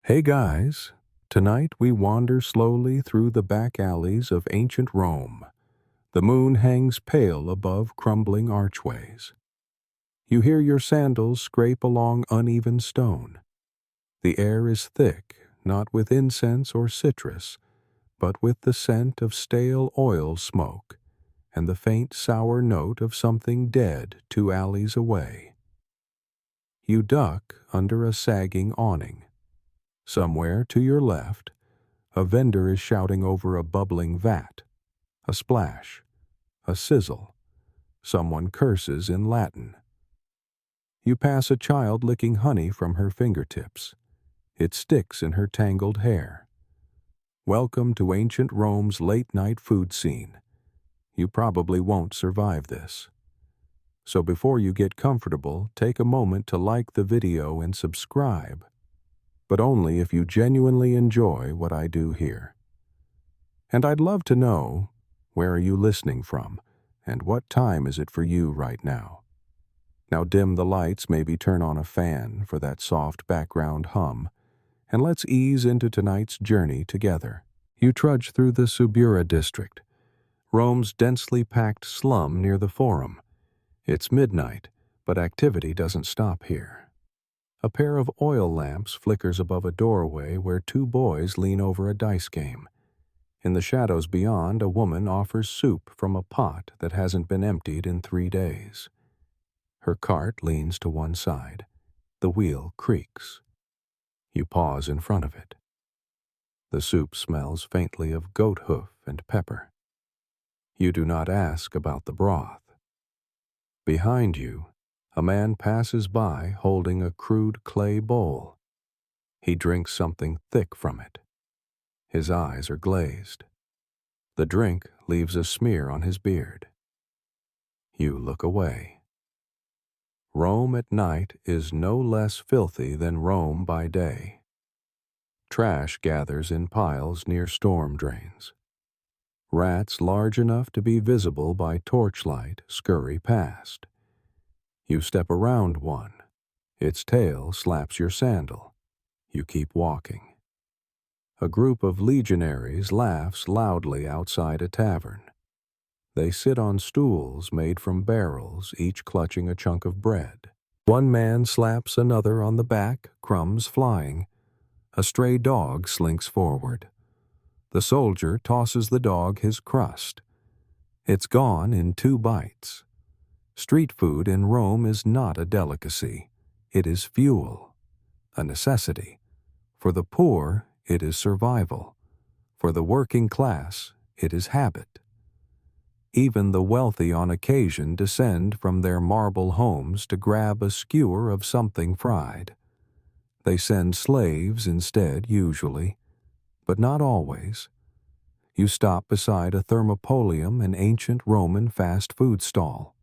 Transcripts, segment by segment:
Hey guys, tonight we wander slowly through the back alleys of ancient Rome. The moon hangs pale above crumbling archways. You hear your sandals scrape along uneven stone. The air is thick, not with incense or citrus, but with the scent of stale oil smoke and the faint sour note of something dead 2 alleys away. You duck under a sagging awning. Somewhere to your left, a vendor is shouting over a bubbling vat. A splash, a sizzle. Someone curses in Latin. You pass a child licking honey from her fingertips. It sticks in her tangled hair. Welcome to ancient Rome's late-night food scene. You probably won't survive this. So before you get comfortable, take a moment to like the video and subscribe. But only if you genuinely enjoy what I do here. And I'd love to know, where are you listening from, and what time is it for you right now? Now dim the lights, maybe turn on a fan for that soft background hum, and let's ease into tonight's journey together. You trudge through the Subura district, Rome's densely packed slum near the Forum. It's midnight, but activity doesn't stop here. A pair of oil lamps flickers above a doorway where 2 boys lean over a dice game. In the shadows beyond, a woman offers soup from a pot that hasn't been emptied in 3 days. Her cart leans to one side. The wheel creaks. You pause in front of it. The soup smells faintly of goat hoof and pepper. You do not ask about the broth. Behind you, a man passes by holding a crude clay bowl. He drinks something thick from it. His eyes are glazed. The drink leaves a smear on his beard. You look away. Rome at night is no less filthy than Rome by day. Trash gathers in piles near storm drains. Rats large enough to be visible by torchlight scurry past. You step around one. Its tail slaps your sandal. You keep walking. A group of legionaries laughs loudly outside a tavern. They sit on stools made from barrels, each clutching a chunk of bread. One man slaps another on the back, crumbs flying. A stray dog slinks forward. The soldier tosses the dog his crust. It's gone in 2 bites. Street food in Rome is not a delicacy. It is fuel, a necessity. For the poor, it is survival. For the working class, it is habit. Even the wealthy on occasion descend from their marble homes to grab a skewer of something fried. They send slaves instead, usually, but not always. You stop beside a thermopolium, an ancient Roman fast food stall.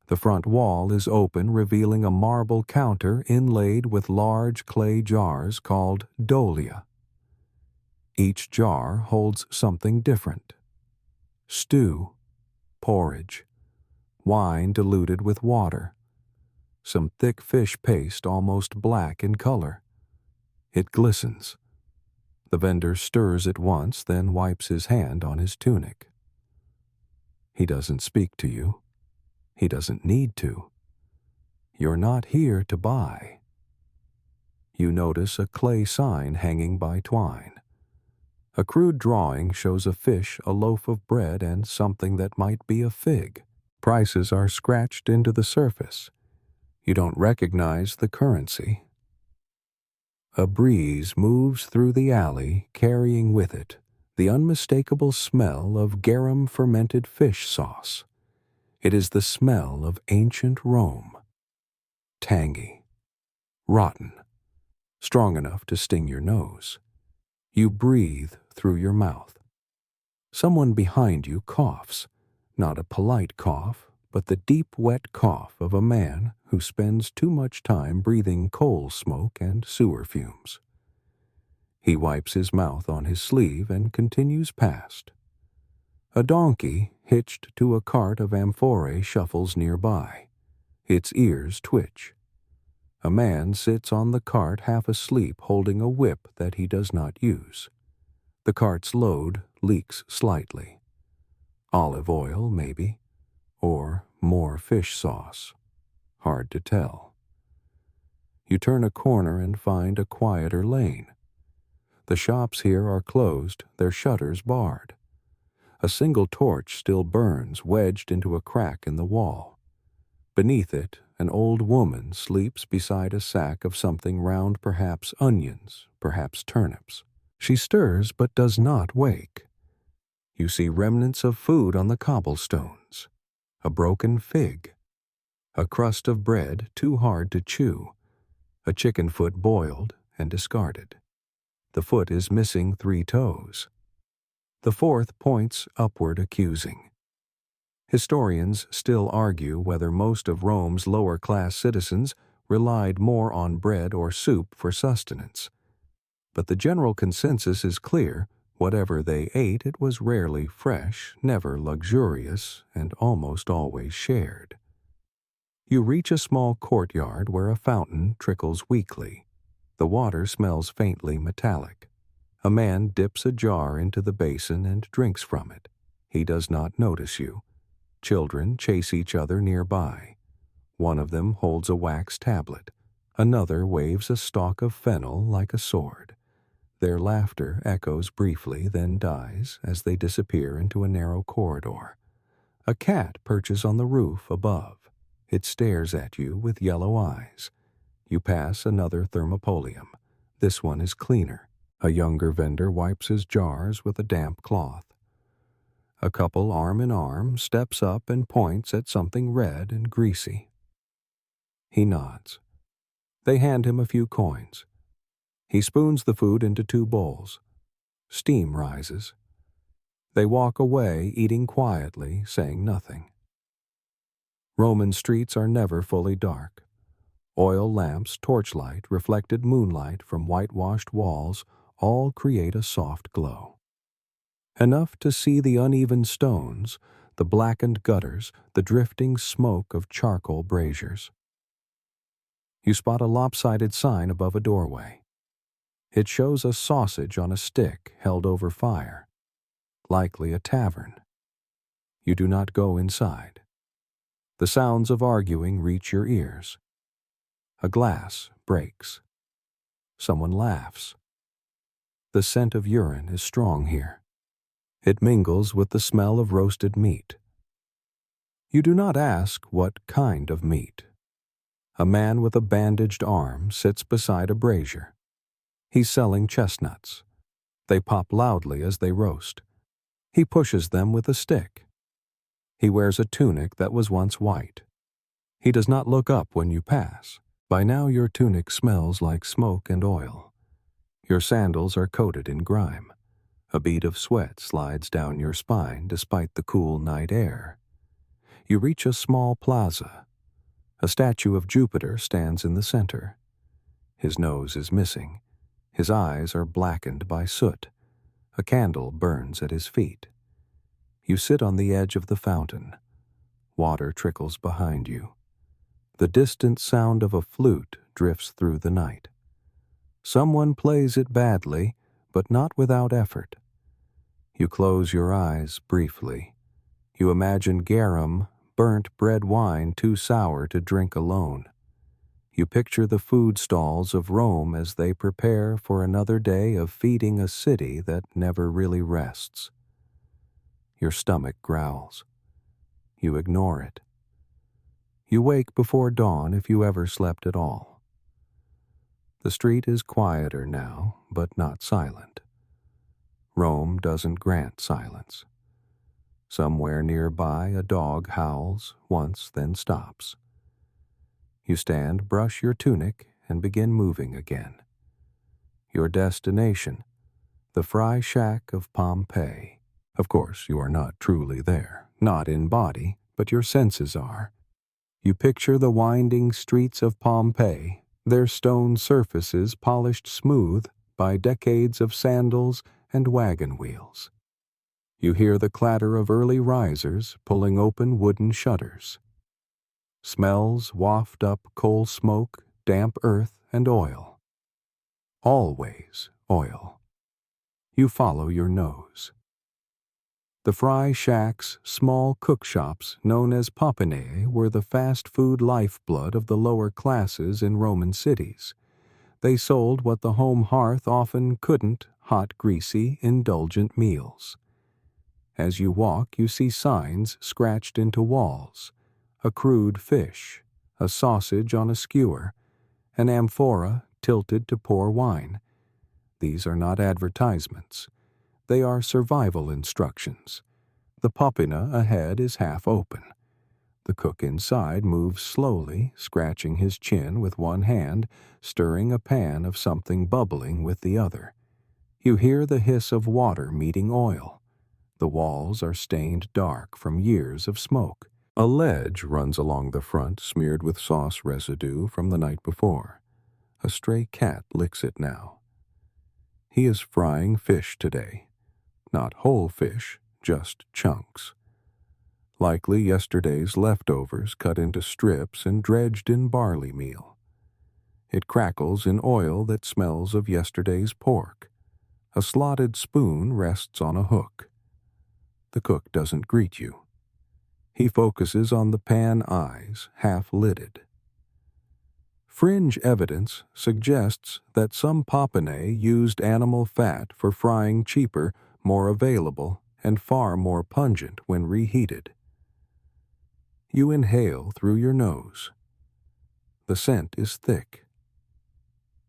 The front wall is open, revealing a marble counter inlaid with large clay jars called dolia. Each jar holds something different. Stew, porridge, wine diluted with water, some thick fish paste almost black in color. It glistens. The vendor stirs it once, then wipes his hand on his tunic. He doesn't speak to you. He doesn't need to. You're not here to buy. You notice a clay sign hanging by twine. A crude drawing shows a fish, a loaf of bread, and something that might be a fig. Prices are scratched into the surface. You don't recognize the currency. A breeze moves through the alley, carrying with it the unmistakable smell of garum fermented fish sauce. It is the smell of ancient Rome. Tangy, rotten, strong enough to sting your nose. You breathe through your mouth. Someone behind you coughs, not a polite cough, but the deep, wet cough of a man who spends too much time breathing coal smoke and sewer fumes. He wipes his mouth on his sleeve and continues past. A donkey, hitched to a cart of amphorae, shuffles nearby. Its ears twitch. A man sits on the cart half asleep holding a whip that he does not use. The cart's load leaks slightly. Olive oil, maybe, or more fish sauce. Hard to tell. You turn a corner and find a quieter lane. The shops here are closed, their shutters barred. A single torch still burns, wedged into a crack in the wall. Beneath it, an old woman sleeps beside a sack of something round, perhaps onions, perhaps turnips. She stirs but does not wake. You see remnants of food on the cobblestones. A broken fig. A crust of bread too hard to chew. A chicken foot boiled and discarded. The foot is missing 3 toes. The fourth points upward accusing. Historians still argue whether most of Rome's lower-class citizens relied more on bread or soup for sustenance. But the general consensus is clear: whatever they ate, it was rarely fresh, never luxurious, and almost always shared. You reach a small courtyard where a fountain trickles weakly. The water smells faintly metallic. A man dips a jar into the basin and drinks from it. He does not notice you. Children chase each other nearby. One of them holds a wax tablet. Another waves a stalk of fennel like a sword. Their laughter echoes briefly, then dies as they disappear into a narrow corridor. A cat perches on the roof above. It stares at you with yellow eyes. You pass another thermopolium. This one is cleaner. A younger vendor wipes his jars with a damp cloth. A couple, arm in arm, steps up and points at something red and greasy. He nods. They hand him a few coins. He spoons the food into 2 bowls. Steam rises. They walk away, eating quietly, saying nothing. Roman streets are never fully dark. Oil lamps, torchlight, reflected moonlight from whitewashed walls all create a soft glow. Enough to see the uneven stones, the blackened gutters, the drifting smoke of charcoal braziers. You spot a lopsided sign above a doorway. It shows a sausage on a stick held over fire, likely a tavern. You do not go inside. The sounds of arguing reach your ears. A glass breaks. Someone laughs. The scent of urine is strong here. It mingles with the smell of roasted meat. You do not ask what kind of meat. A man with a bandaged arm sits beside a brazier. He's selling chestnuts. They pop loudly as they roast. He pushes them with a stick. He wears a tunic that was once white. He does not look up when you pass. By now your tunic smells like smoke and oil. Your sandals are coated in grime. A bead of sweat slides down your spine despite the cool night air. You reach a small plaza. A statue of Jupiter stands in the center. His nose is missing. His eyes are blackened by soot. A candle burns at his feet. You sit on the edge of the fountain. Water trickles behind you. The distant sound of a flute drifts through the night. Someone plays it badly, but not without effort. You close your eyes briefly. You imagine garum, burnt bread wine too sour to drink alone. You picture the food stalls of Rome as they prepare for another day of feeding a city that never really rests. Your stomach growls. You ignore it. You wake before dawn if you ever slept at all. The street is quieter now, but not silent. Rome doesn't grant silence. Somewhere nearby a dog howls once, then stops. You stand, brush your tunic, and begin moving again. Your destination, the fry shack of Pompeii. Of course, you are not truly there, not in body, but your senses are. You picture the winding streets of Pompeii, their stone surfaces polished smooth by decades of sandals and wagon wheels. You hear the clatter of early risers pulling open wooden shutters. Smells waft up coal smoke damp earth and oil. Always oil. You follow your nose. The fry shacks, small cook shops known as popinae, were the fast food lifeblood of the lower classes in Roman cities. They sold what the home hearth often couldn't: hot, greasy, indulgent meals. As you walk, you see signs scratched into walls: a crude fish, a sausage on a skewer, an amphora tilted to pour wine. These are not advertisements. They are survival instructions. The popina ahead is half open. The cook inside moves slowly, scratching his chin with one hand, stirring a pan of something bubbling with the other. You hear the hiss of water meeting oil. The walls are stained dark from years of smoke. A ledge runs along the front, smeared with sauce residue from the night before. A stray cat licks it now. He is frying fish today. Not whole fish, just chunks. Likely yesterday's leftovers cut into strips and dredged in barley meal. It crackles in oil that smells of yesterday's pork. A slotted spoon rests on a hook. The cook doesn't greet you. He focuses on the pan eyes, half-lidded. Fringe evidence suggests that some popinae used animal fat for frying cheaper, more available, and far more pungent when reheated. You inhale through your nose. The scent is thick,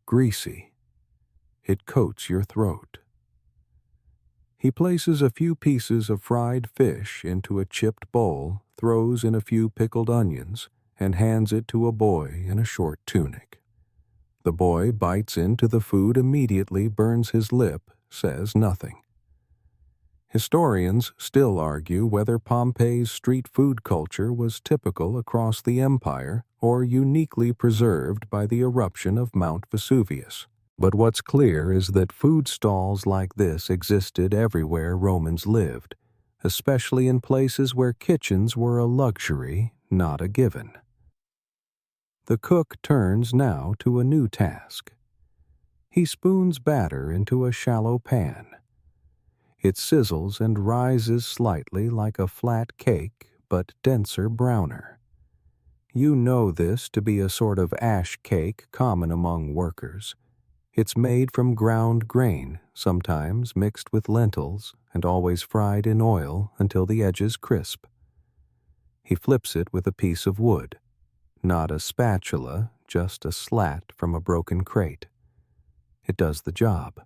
greasy. It coats your throat. He places a few pieces of fried fish into a chipped bowl, throws in a few pickled onions, and hands it to a boy in a short tunic. The boy bites into the food immediately, burns his lip, says nothing. Historians still argue whether Pompeii's street food culture was typical across the empire or uniquely preserved by the eruption of Mount Vesuvius. But what's clear is that food stalls like this existed everywhere Romans lived, especially in places where kitchens were a luxury, not a given. The cook turns now to a new task. He spoons batter into a shallow pan. It sizzles and rises slightly like a flat cake, but denser, browner. You know this to be a sort of ash cake common among workers. It's made from ground grain, sometimes mixed with lentils, and always fried in oil until the edges crisp. He flips it with a piece of wood. Not a spatula, just a slat from a broken crate. It does the job.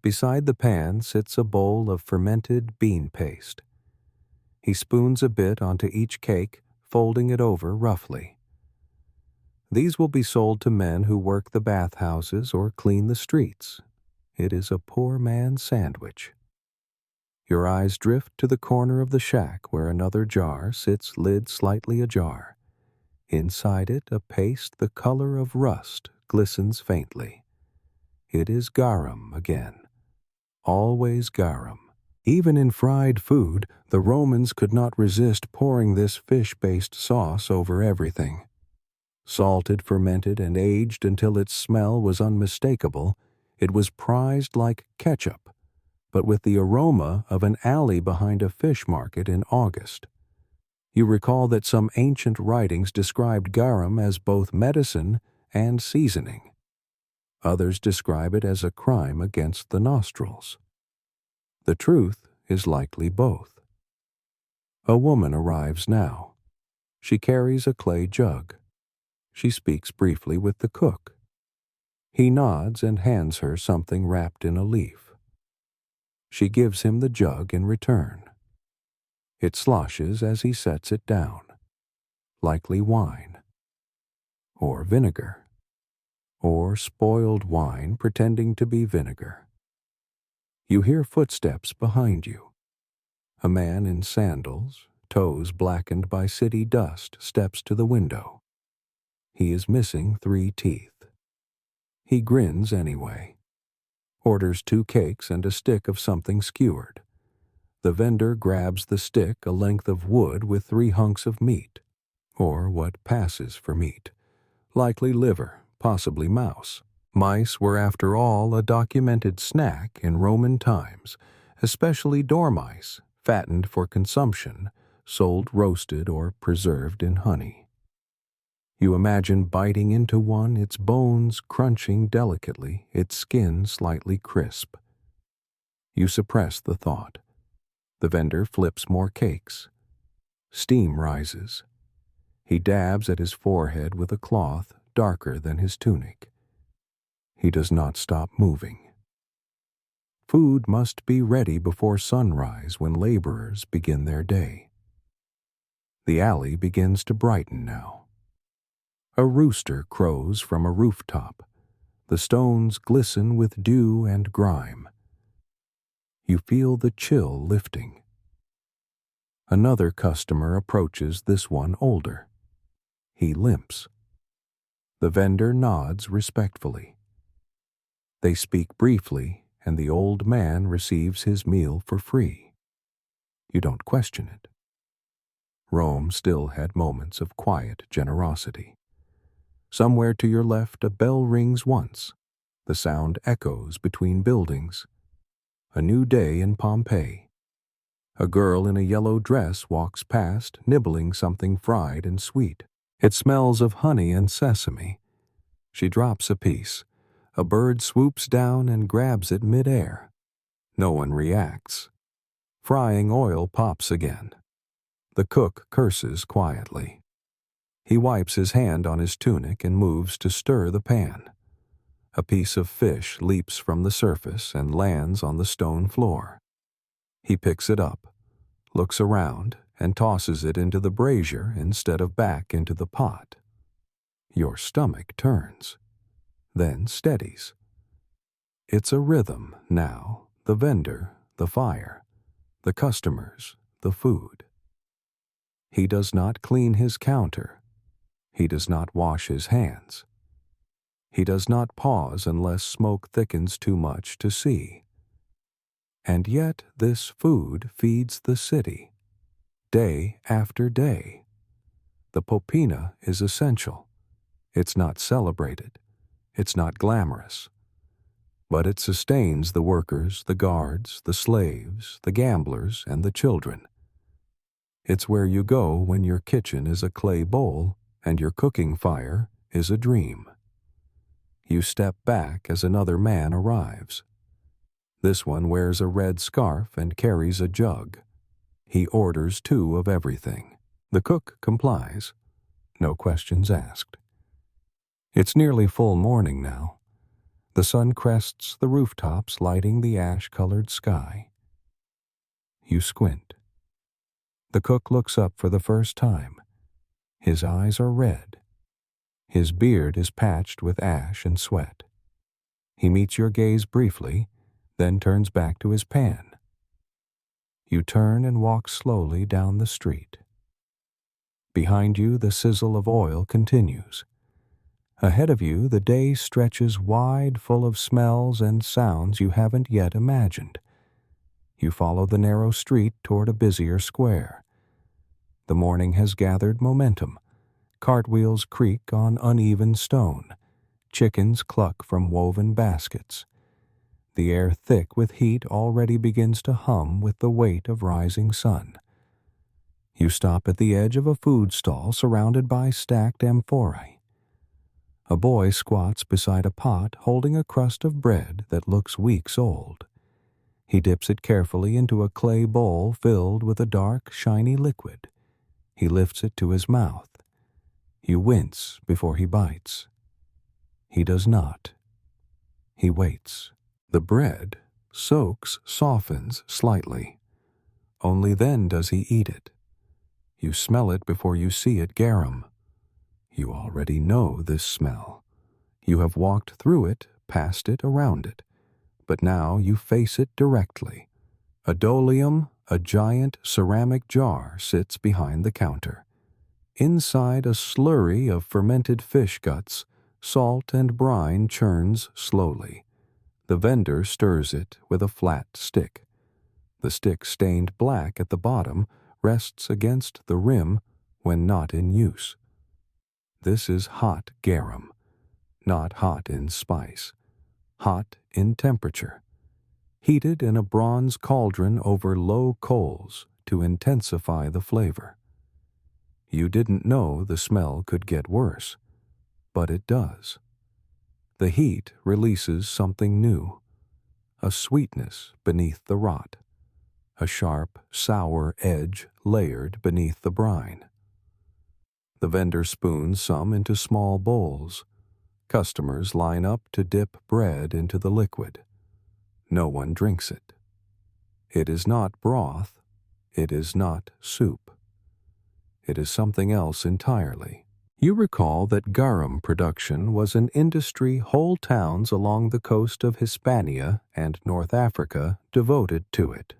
Beside the pan sits a bowl of fermented bean paste. He spoons a bit onto each cake, folding it over roughly. These will be sold to men who work the bathhouses or clean the streets. It is a poor man's sandwich. Your eyes drift to the corner of the shack where another jar sits, lid slightly ajar. Inside it, a paste the color of rust glistens faintly. It is garum again. Always garum. Even in fried food, the Romans could not resist pouring this fish-based sauce over everything. Salted, fermented, and aged until its smell was unmistakable, it was prized like ketchup, but with the aroma of an alley behind a fish market in August. You recall that some ancient writings described garum as both medicine and seasoning. Others describe it as a crime against the nostrils. The truth is likely both. A woman arrives now. She carries a clay jug. She speaks briefly with the cook. He nods and hands her something wrapped in a leaf. She gives him the jug in return. It sloshes as he sets it down. Likely wine. Or vinegar. Or spoiled wine pretending to be vinegar. You hear footsteps behind you. A man in sandals, toes blackened by city dust, steps to the window. He is missing 3 teeth. He grins anyway. Orders 2 cakes and a stick of something skewered. The vendor grabs the stick, a length of wood with 3 hunks of meat, or what passes for meat, likely liver, possibly mouse. Mice were, after all, a documented snack in Roman times, especially dormice, fattened for consumption, sold roasted or preserved in honey. You imagine biting into one, its bones crunching delicately, its skin slightly crisp. You suppress the thought. The vendor flips more cakes. Steam rises. He dabs at his forehead with a cloth darker than his tunic. He does not stop moving. Food must be ready before sunrise when laborers begin their day. The alley begins to brighten now. A rooster crows from a rooftop. The stones glisten with dew and grime. You feel the chill lifting. Another customer approaches, this one older. He limps. The vendor nods respectfully. They speak briefly, and the old man receives his meal for free. You don't question it. Rome still had moments of quiet generosity. Somewhere to your left, a bell rings once. The sound echoes between buildings. A new day in Pompeii. A girl in a yellow dress walks past, nibbling something fried and sweet. It smells of honey and sesame. She drops a piece. A bird swoops down and grabs it mid-air. No one reacts. Frying oil pops again. The cook curses quietly. He wipes his hand on his tunic and moves to stir the pan. A piece of fish leaps from the surface and lands on the stone floor. He picks it up, looks around, and tosses it into the brazier instead of back into the pot. Your stomach turns, then steadies. It's a rhythm now, the vendor, the fire, the customers, the food. He does not clean his counter. He does not wash his hands. He does not pause unless smoke thickens too much to see. And yet this food feeds the city, day after day. The popina is essential. It's not celebrated. It's not glamorous. But it sustains the workers, the guards, the slaves, the gamblers, and the children. It's where you go when your kitchen is a clay bowl and your cooking fire is a dream. You step back as another man arrives. This one wears a red scarf and carries a jug. He orders 2 of everything. The cook complies. No questions asked. It's nearly full morning now. The sun crests the rooftops, lighting the ash-colored sky. You squint. The cook looks up for the first time. His eyes are red. His beard is patched with ash and sweat. He meets your gaze briefly, then turns back to his pan. You turn and walk slowly down the street. Behind you, the sizzle of oil continues. Ahead of you, the day stretches wide, full of smells and sounds you haven't yet imagined. You follow the narrow street toward a busier square. The morning has gathered momentum. Cartwheels creak on uneven stone. Chickens cluck from woven baskets. The air thick with heat already begins to hum with the weight of rising sun. You stop at the edge of a food stall surrounded by stacked amphorae. A boy squats beside a pot holding a crust of bread that looks weeks old. He dips it carefully into a clay bowl filled with a dark, shiny liquid. He lifts it to his mouth. You wince before he bites. He does not. He waits. The bread soaks, softens slightly. Only then does he eat it. You smell it before you see it garum. You already know this smell. You have walked through it, past it, around it. But now you face it directly. A dolium, a giant ceramic jar, sits behind the counter. Inside, a slurry of fermented fish guts, salt and brine churns slowly. The vendor stirs it with a flat stick. The stick, stained black at the bottom, rests against the rim when not in use. This is hot garum, not hot in spice, hot in temperature, heated in a bronze cauldron over low coals to intensify the flavor. You didn't know the smell could get worse, but it does. The heat releases something new, a sweetness beneath the rot, a sharp, sour edge layered beneath the brine. The vendor spoons some into small bowls. Customers line up to dip bread into the liquid. No one drinks it. It is not broth. It is not soup. It is something else entirely. You recall that garum production was an industry whole towns along the coast of Hispania and North Africa devoted to it.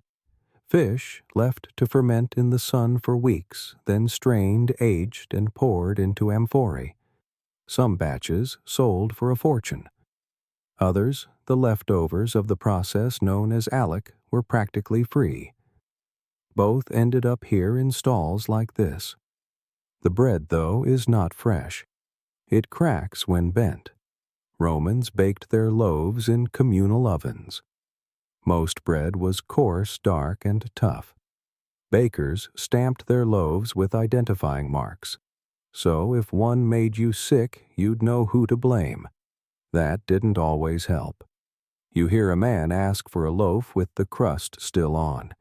Fish left to ferment in the sun for weeks, then strained, aged, and poured into amphorae. Some batches sold for a fortune. Others, the leftovers of the process known as alec, were practically free. Both ended up here in stalls like this. The bread, though, is not fresh. It cracks when bent. Romans baked their loaves in communal ovens. Most bread was coarse, dark, and tough. Bakers stamped their loaves with identifying marks. So if one made you sick, you'd know who to blame. That didn't always help. You hear a man ask for a loaf with the crust still on.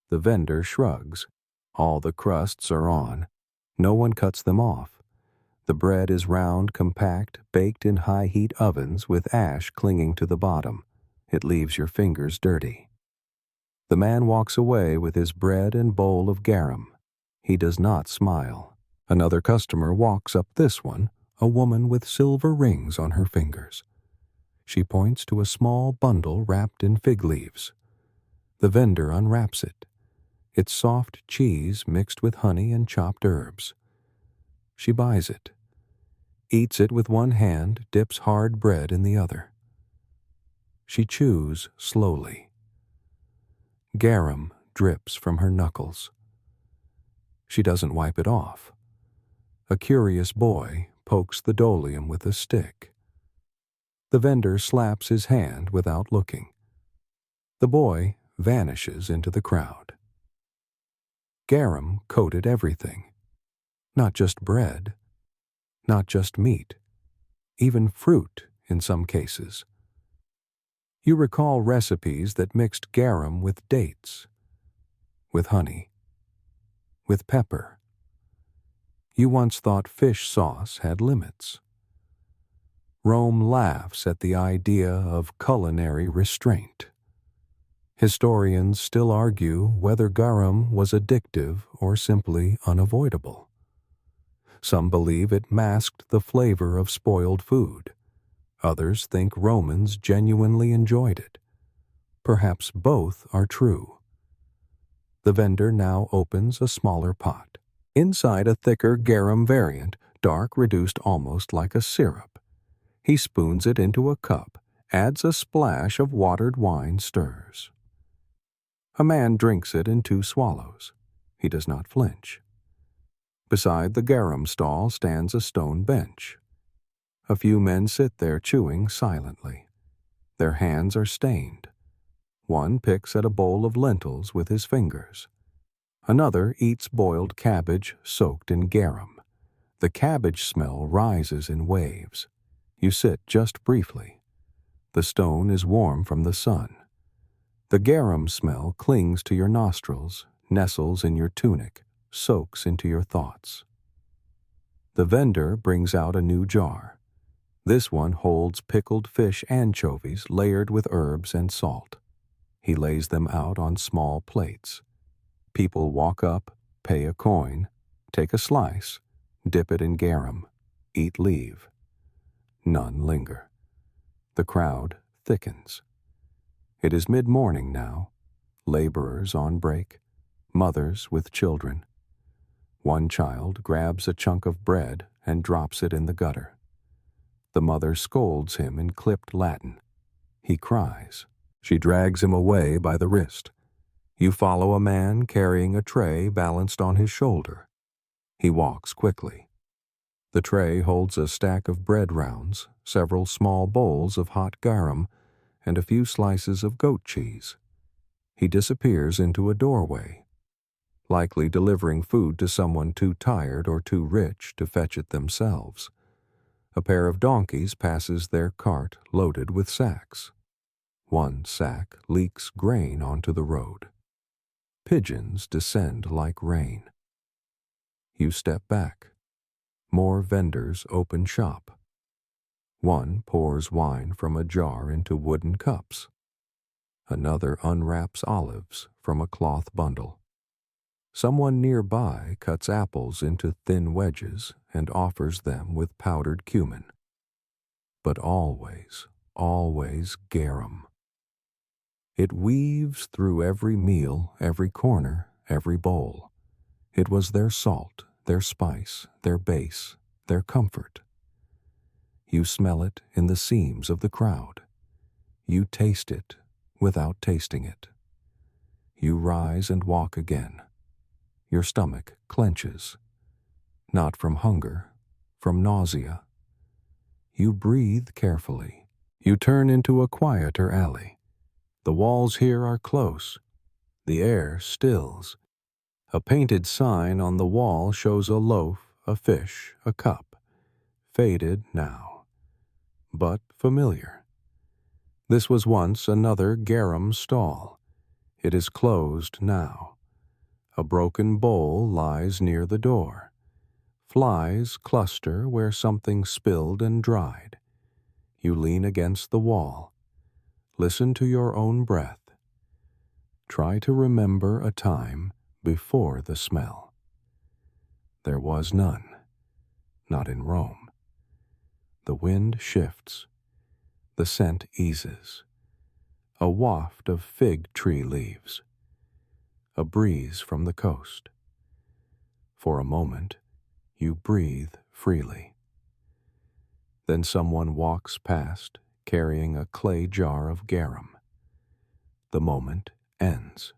The vendor shrugs. All the crusts are on. No one cuts them off. The bread is round, compact, baked in high-heat ovens with ash clinging to the bottom. It leaves your fingers dirty. The man walks away with his bread and bowl of garum. He does not smile. Another customer walks up this one, a woman with silver rings on her fingers. She points to a small bundle wrapped in fig leaves. The vendor unwraps it. It's soft cheese mixed with honey and chopped herbs. She buys it, eats it with one hand, dips hard bread in the other. She chews slowly. Garum drips from her knuckles. She doesn't wipe it off. A curious boy pokes the dolium with a stick. The vendor slaps his hand without looking. The boy vanishes into the crowd. Garum coated everything. Not just bread, not just meat, even fruit in some cases. You recall recipes that mixed garum with dates, with honey, with pepper. You once thought fish sauce had limits. Rome laughs at the idea of culinary restraint. Historians still argue whether garum was addictive or simply unavoidable. Some believe it masked the flavor of spoiled food. Others think Romans genuinely enjoyed it. Perhaps both are true. The vendor now opens a smaller pot. Inside a thicker garum variant, dark reduced almost like a syrup. He spoons it into a cup, adds a splash of watered wine, stirs. A man drinks it in 2 swallows. He does not flinch. Beside the garum stall stands a stone bench. A few men sit there chewing silently. Their hands are stained. One picks at a bowl of lentils with his fingers. Another eats boiled cabbage soaked in garum. The cabbage smell rises in waves. You sit just briefly. The stone is warm from the sun. The garum smell clings to your nostrils, nestles in your tunic, soaks into your thoughts. The vendor brings out a new jar. This one holds pickled fish anchovies layered with herbs and salt. He lays them out on small plates. People walk up, pay a coin, take a slice, dip it in garum, eat, leave. None linger. The crowd thickens. It is mid-morning now. Laborers on break, mothers with children. One child grabs a chunk of bread and drops it in the gutter. The mother scolds him in clipped Latin. He cries. She drags him away by the wrist. You follow a man carrying a tray balanced on his shoulder. He walks quickly. The tray holds a stack of bread rounds, several small bowls of hot garum, and a few slices of goat cheese. He disappears into a doorway, likely delivering food to someone too tired or too rich to fetch it themselves. A pair of donkeys passes their cart loaded with sacks. One sack leaks grain onto the road. Pigeons descend like rain. You step back. More vendors open shop. One pours wine from a jar into wooden cups. Another unwraps olives from a cloth bundle. Someone nearby cuts apples into thin wedges and offers them with powdered cumin. But always, always garum. It weaves through every meal, every corner, every bowl. It was their salt, their spice, their base, their comfort. You smell it in the seams of the crowd. You taste it without tasting it. You rise and walk again. Your stomach clenches, not from hunger, from nausea. You breathe carefully. You turn into a quieter alley. The walls here are close. The air stills. A painted sign on the wall shows a loaf, a fish, a cup. Faded now, but familiar. This was once another garum stall. It is closed now. A broken bowl lies near the door. Flies cluster where something spilled and dried. You lean against the wall. Listen to your own breath. Try to remember a time before the smell. There was none, not in Rome. The wind shifts. The scent eases. A waft of fig tree leaves. A breeze from the coast. For a moment, you breathe freely. Then someone walks past, carrying a clay jar of garum. The moment ends.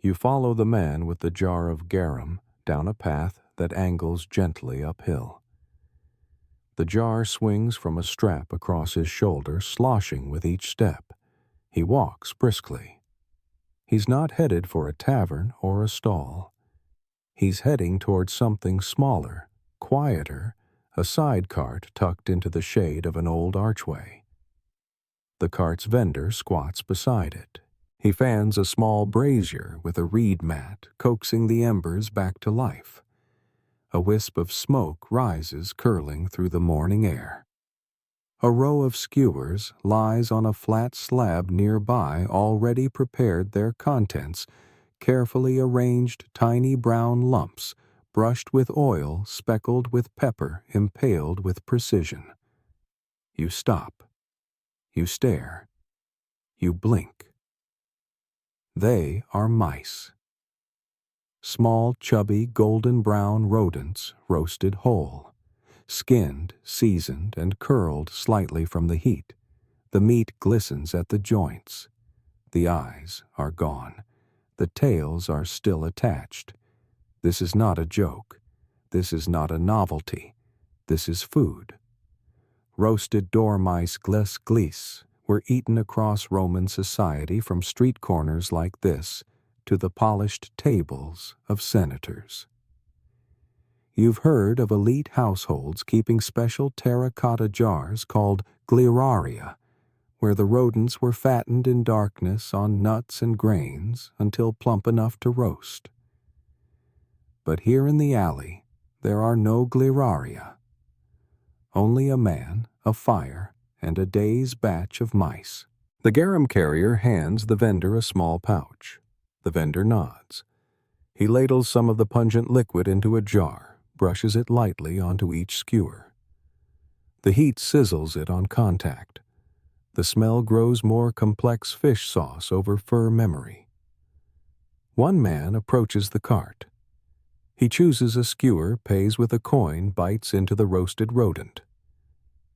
You follow the man with the jar of garum down a path that angles gently uphill. The jar swings from a strap across his shoulder, sloshing with each step. He walks briskly. He's not headed for a tavern or a stall. He's heading toward something smaller, quieter, a side cart tucked into the shade of an old archway. The cart's vendor squats beside it. He fans a small brazier with a reed mat, coaxing the embers back to life. A wisp of smoke rises, curling through the morning air. A row of skewers lies on a flat slab nearby, already prepared, their contents, carefully arranged tiny brown lumps, brushed with oil, speckled with pepper, impaled with precision. You stop. You stare. You blink. They are mice. Small, chubby, golden brown rodents roasted whole. Skinned, seasoned, and curled slightly from the heat. The meat glistens at the joints. The eyes are gone. The tails are still attached. This is not a joke. This is not a novelty. This is food. Roasted dormice glisse were eaten across Roman society, from street corners like this to the polished tables of senators. You've heard of elite households keeping special terracotta jars called gliraria, where the rodents were fattened in darkness on nuts and grains until plump enough to roast. But here in the alley, there are no gliraria. Only a man, a fire, and a day's batch of mice. The garum carrier hands the vendor a small pouch. The vendor nods. He ladles some of the pungent liquid into a jar, brushes it lightly onto each skewer. The heat sizzles it on contact. The smell grows more complex fish sauce over fur memory. One man approaches the cart. He chooses a skewer, pays with a coin, bites into the roasted rodent.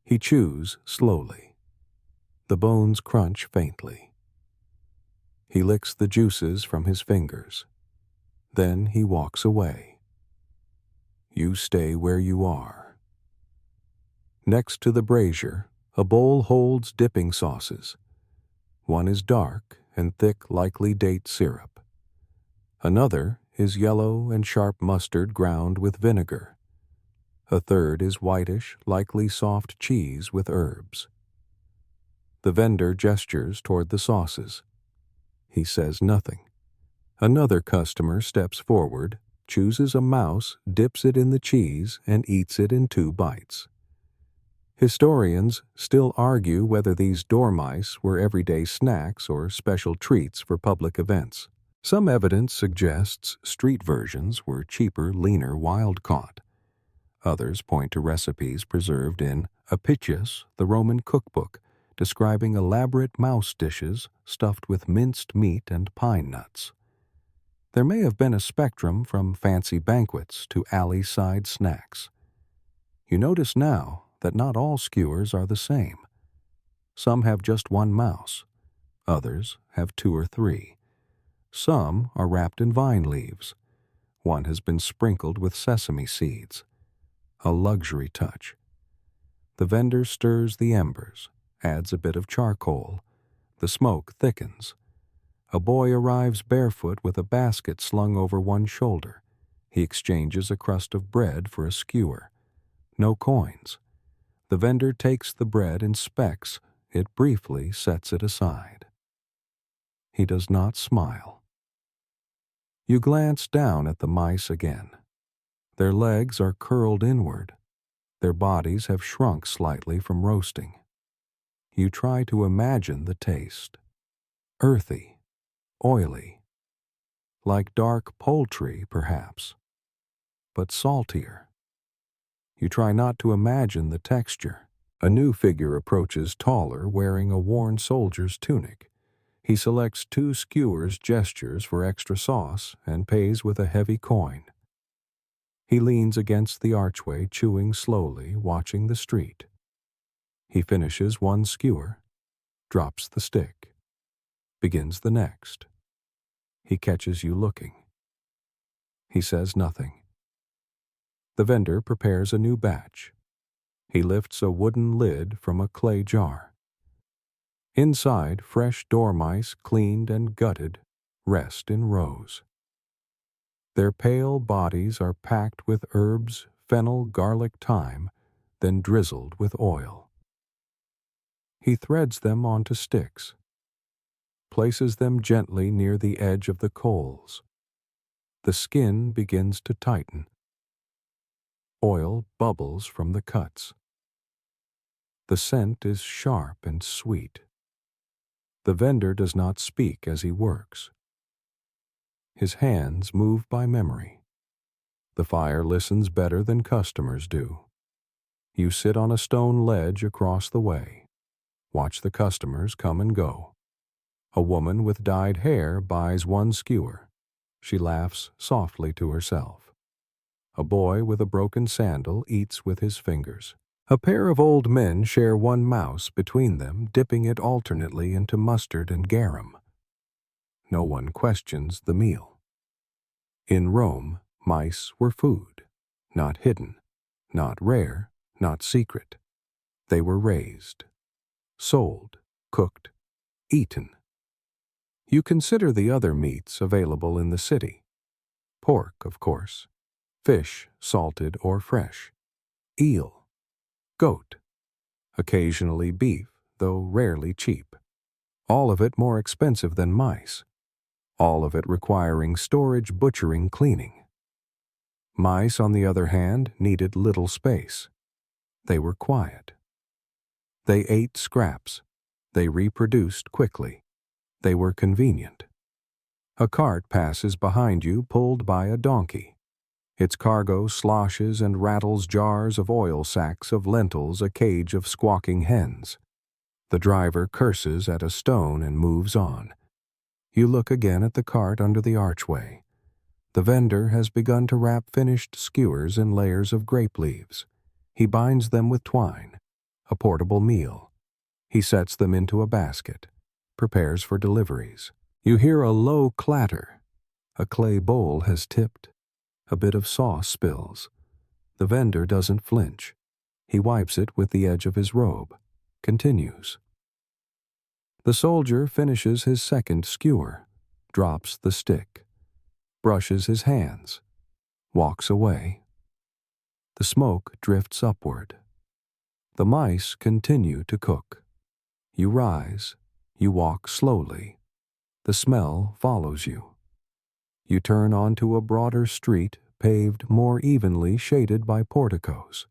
He chews slowly. The bones crunch faintly. He licks the juices from his fingers. Then he walks away. You stay where you are. Next to the brazier, a bowl holds dipping sauces. One is dark and thick, likely date syrup. Another is yellow and sharp mustard ground with vinegar. A third is whitish, likely soft cheese with herbs. The vendor gestures toward the sauces. He says nothing. Another customer steps forward, chooses a mouse, dips it in the cheese, and eats it in 2 bites. Historians still argue whether these dormice were everyday snacks or special treats for public events. Some evidence suggests street versions were cheaper, leaner, wild-caught. Others point to recipes preserved in Apicius, the Roman cookbook, describing elaborate mouse dishes stuffed with minced meat and pine nuts. There may have been a spectrum from fancy banquets to alley-side snacks. You notice now that not all skewers are the same. Some have just 1 mouse. Others have 2 or 3. Some are wrapped in vine leaves. One has been sprinkled with sesame seeds. A luxury touch. The vendor stirs the embers, adds a bit of charcoal. The smoke thickens. A boy arrives barefoot with a basket slung over one shoulder. He exchanges a crust of bread for a skewer. No coins. The vendor takes the bread, inspects it briefly, sets it aside. He does not smile. You glance down at the mice again. Their legs are curled inward. Their bodies have shrunk slightly from roasting. You try to imagine the taste. Earthy, oily, like dark poultry, perhaps, but saltier. You try not to imagine the texture. A new figure approaches, taller, wearing a worn soldier's tunic. He selects 2 skewers, gestures for extra sauce, and pays with a heavy coin. He leans against the archway, chewing slowly, watching the street. He finishes 1 skewer, drops the stick, begins the next. He catches you looking. He says nothing. The vendor prepares a new batch. He lifts a wooden lid from a clay jar. Inside, fresh dormice, cleaned and gutted, rest in rows. Their pale bodies are packed with herbs, fennel, garlic, thyme, then drizzled with oil. He threads them onto sticks, places them gently near the edge of the coals. The skin begins to tighten. Oil bubbles from the cuts. The scent is sharp and sweet. The vendor does not speak as he works. His hands move by memory. The fire listens better than customers do. You sit on a stone ledge across the way. Watch the customers come and go. A woman with dyed hair buys 1 skewer. She laughs softly to herself. A boy with a broken sandal eats with his fingers. A pair of old men share 1 mouse between them, dipping it alternately into mustard and garum. No one questions the meal. In Rome, mice were food, not hidden, not rare, not secret. They were raised, sold, cooked, eaten. You consider the other meats available in the city. Pork, of course. Fish, salted or fresh. Eel. Goat. Occasionally beef, though rarely cheap. All of it more expensive than mice. All of it requiring storage, butchering, cleaning. Mice, on the other hand, needed little space. They were quiet. They ate scraps. They reproduced quickly. They were convenient. A cart passes behind you, pulled by a donkey. Its cargo sloshes and rattles jars of oil, sacks of lentils, a cage of squawking hens. The driver curses at a stone and moves on. You look again at the cart under the archway. The vendor has begun to wrap finished skewers in layers of grape leaves. He binds them with twine, a portable meal. He sets them into a basket, prepares for deliveries. You hear a low clatter. A clay bowl has tipped. A bit of sauce spills. The vendor doesn't flinch. He wipes it with the edge of his robe. Continues. The soldier finishes his second skewer, drops the stick, brushes his hands, walks away. The smoke drifts upward. The mice continue to cook. You rise. You walk slowly. The smell follows you. You turn onto a broader street paved more evenly, shaded by porticos.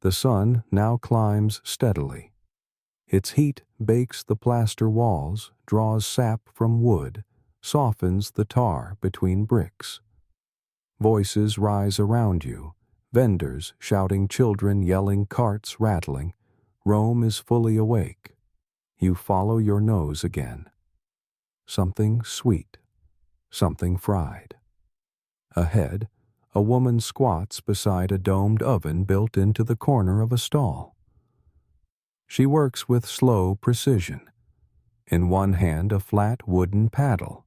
The sun now climbs steadily. Its heat bakes the plaster walls, draws sap from wood, softens the tar between bricks. Voices rise around you, vendors shouting, children yelling, carts rattling. Rome is fully awake. You follow your nose again. Something sweet, something fried. Ahead, a woman squats beside a domed oven built into the corner of a stall. She works with slow precision. In one hand, a flat wooden paddle.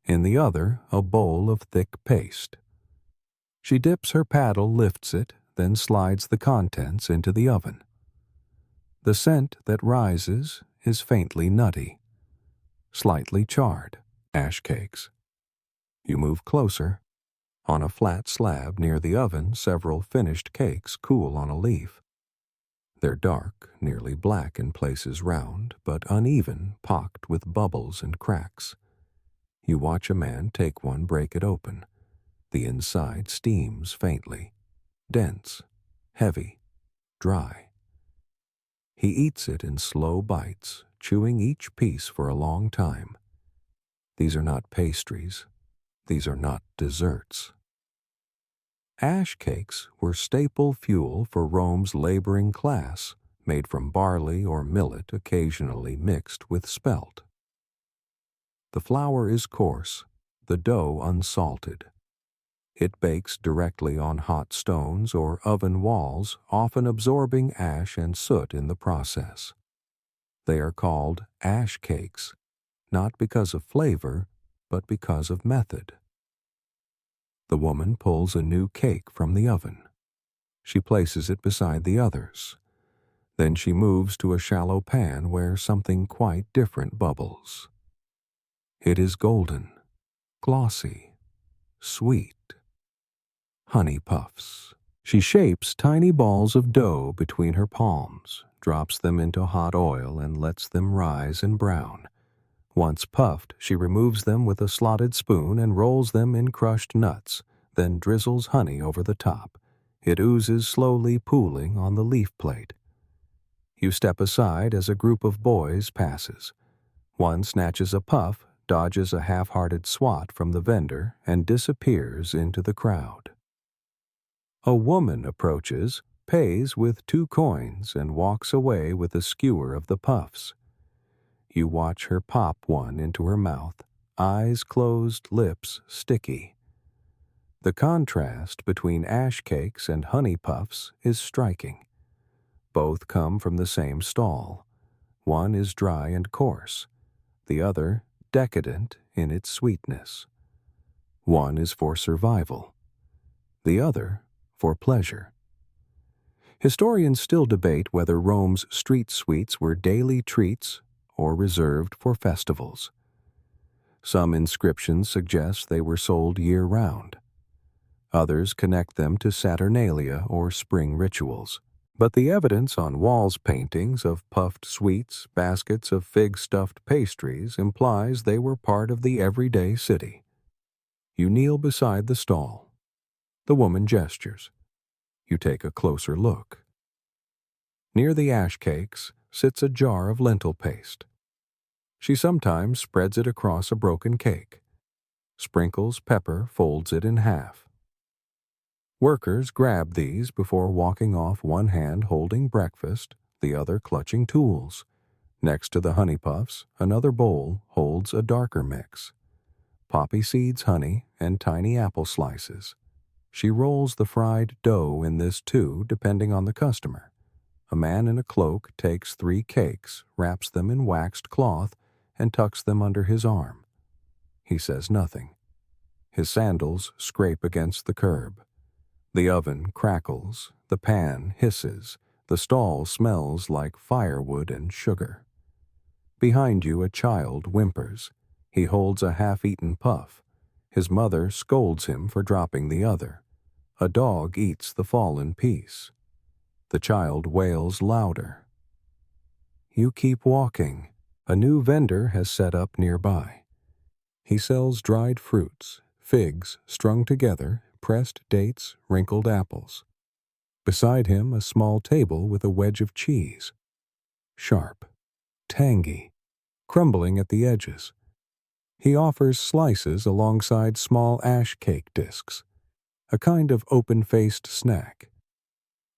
In the other, a bowl of thick paste. She dips her paddle, lifts it, then slides the contents into the oven. The scent that rises is faintly nutty, slightly charred, ash cakes. You move closer. On a flat slab near the oven, several finished cakes cool on a leaf. They're dark, nearly black in places, round, but uneven, pocked with bubbles and cracks. You watch a man take one, break it open. The inside steams faintly, dense, heavy, dry. He eats it in slow bites, chewing each piece for a long time. These are not pastries. These are not desserts. Ash cakes were staple fuel for Rome's laboring class, made from barley or millet occasionally mixed with spelt. The flour is coarse, the dough unsalted. It bakes directly on hot stones or oven walls, often absorbing ash and soot in the process. They are called ash cakes, not because of flavor, but because of method. The woman pulls a new cake from the oven. She places it beside the others. Then she moves to a shallow pan where something quite different bubbles. It is golden, glossy, sweet. Honey puffs. She shapes tiny balls of dough between her palms, drops them into hot oil, and lets them rise and brown. Once puffed, she removes them with a slotted spoon and rolls them in crushed nuts, then drizzles honey over the top. It oozes slowly, pooling on the leaf plate. You step aside as a group of boys passes. One snatches a puff, dodges a half-hearted swat from the vendor, and disappears into the crowd. A woman approaches, pays with 2 coins, and walks away with a skewer of the puffs. You watch her pop one into her mouth, eyes closed, lips sticky. The contrast between ash cakes and honey puffs is striking. Both come from the same stall. One is dry and coarse, the other decadent in its sweetness. One is for survival, the other for pleasure. Historians still debate whether Rome's street sweets were daily treats or reserved for festivals. Some inscriptions suggest they were sold year-round. Others connect them to Saturnalia or spring rituals. But the evidence on walls paintings of puffed sweets, baskets of fig-stuffed pastries implies they were part of the everyday city. You kneel beside the stall. The woman gestures. You take a closer look. Near the ash cakes sits a jar of lentil paste. She sometimes spreads it across a broken cake, sprinkles pepper, folds it in half. Workers grab these before walking off, one hand holding breakfast, the other clutching tools. Next to the honey puffs, another bowl holds a darker mix. Poppy seeds, honey, and tiny apple slices. She rolls the fried dough in this too, depending on the customer. A man in a cloak takes 3 cakes, wraps them in waxed cloth, and tucks them under his arm. He says nothing. His sandals scrape against the curb. The oven crackles, the pan hisses, the stall smells like firewood and sugar. Behind you, a child whimpers. He holds a half-eaten puff. His mother scolds him for dropping the other. A dog eats the fallen piece. The child wails louder. You keep walking. A new vendor has set up nearby. He sells dried fruits, figs strung together, pressed dates, wrinkled apples. Beside him, a small table with a wedge of cheese. Sharp, tangy, crumbling at the edges. He offers slices alongside small ash cake discs, a kind of open-faced snack.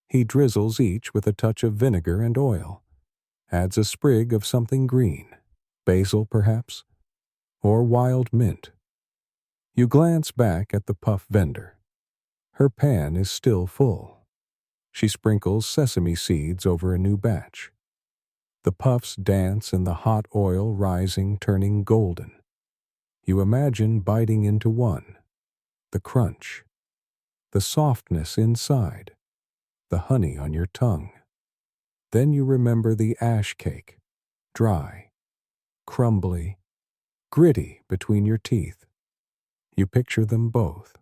He drizzles each with a touch of vinegar and oil, adds a sprig of something green, basil perhaps, or wild mint. You glance back at the puff vendor. Her pan is still full. She sprinkles sesame seeds over a new batch. The puffs dance in the hot oil rising, turning golden. You imagine biting into one, the crunch, the softness inside, the honey on your tongue. Then you remember the ash cake, dry, crumbly, gritty between your teeth. You picture them both.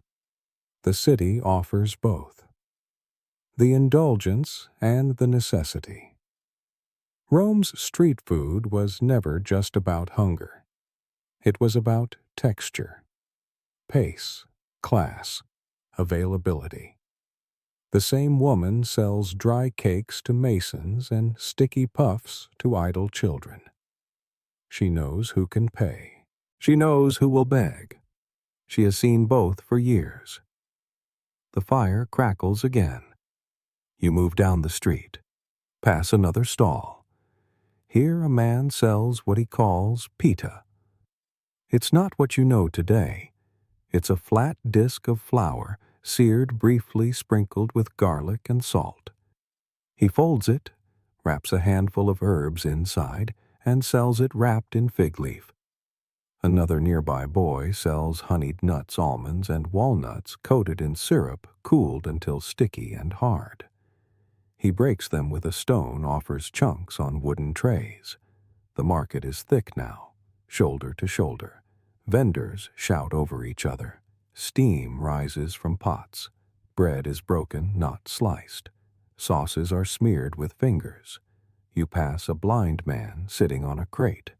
The city offers both. The indulgence and the necessity. Rome's street food was never just about hunger. It was about texture, pace, class, availability. The same woman sells dry cakes to masons and sticky puffs to idle children. She knows who can pay. She knows who will beg. She has seen both for years. The fire crackles again. You move down the street, pass another stall. Here a man sells what he calls pita. It's not what you know today. It's a flat disk of flour, seared briefly, sprinkled with garlic and salt. He folds it, wraps a handful of herbs inside, and sells it wrapped in fig leaf. Another nearby boy sells honeyed nuts, almonds, and walnuts coated in syrup, cooled until sticky and hard. He breaks them with a stone, offers chunks on wooden trays. The market is thick now, shoulder to shoulder. Vendors shout over each other. Steam rises from pots. Bread is broken, not sliced. Sauces are smeared with fingers. You pass a blind man sitting on a crate.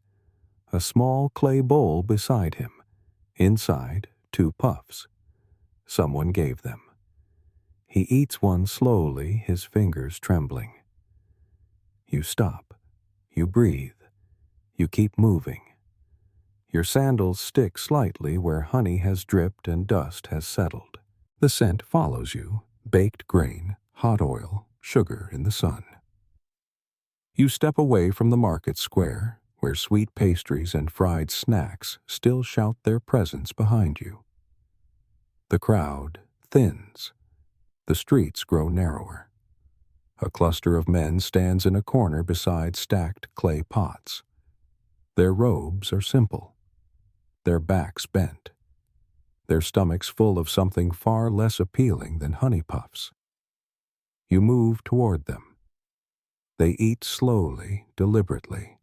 A small clay bowl beside him. Inside, 2 puffs. Someone gave them. He eats one slowly, his fingers trembling. You stop. You breathe. You keep moving. Your sandals stick slightly where honey has dripped and dust has settled. The scent follows you, baked grain, hot oil, sugar in the sun. You step away from the market square, where sweet pastries and fried snacks still shout their presence behind you. The crowd thins. The streets grow narrower. A cluster of men stands in a corner beside stacked clay pots. Their robes are simple. Their backs bent, their stomachs full of something far less appealing than honey puffs. You move toward them. They eat slowly, deliberately.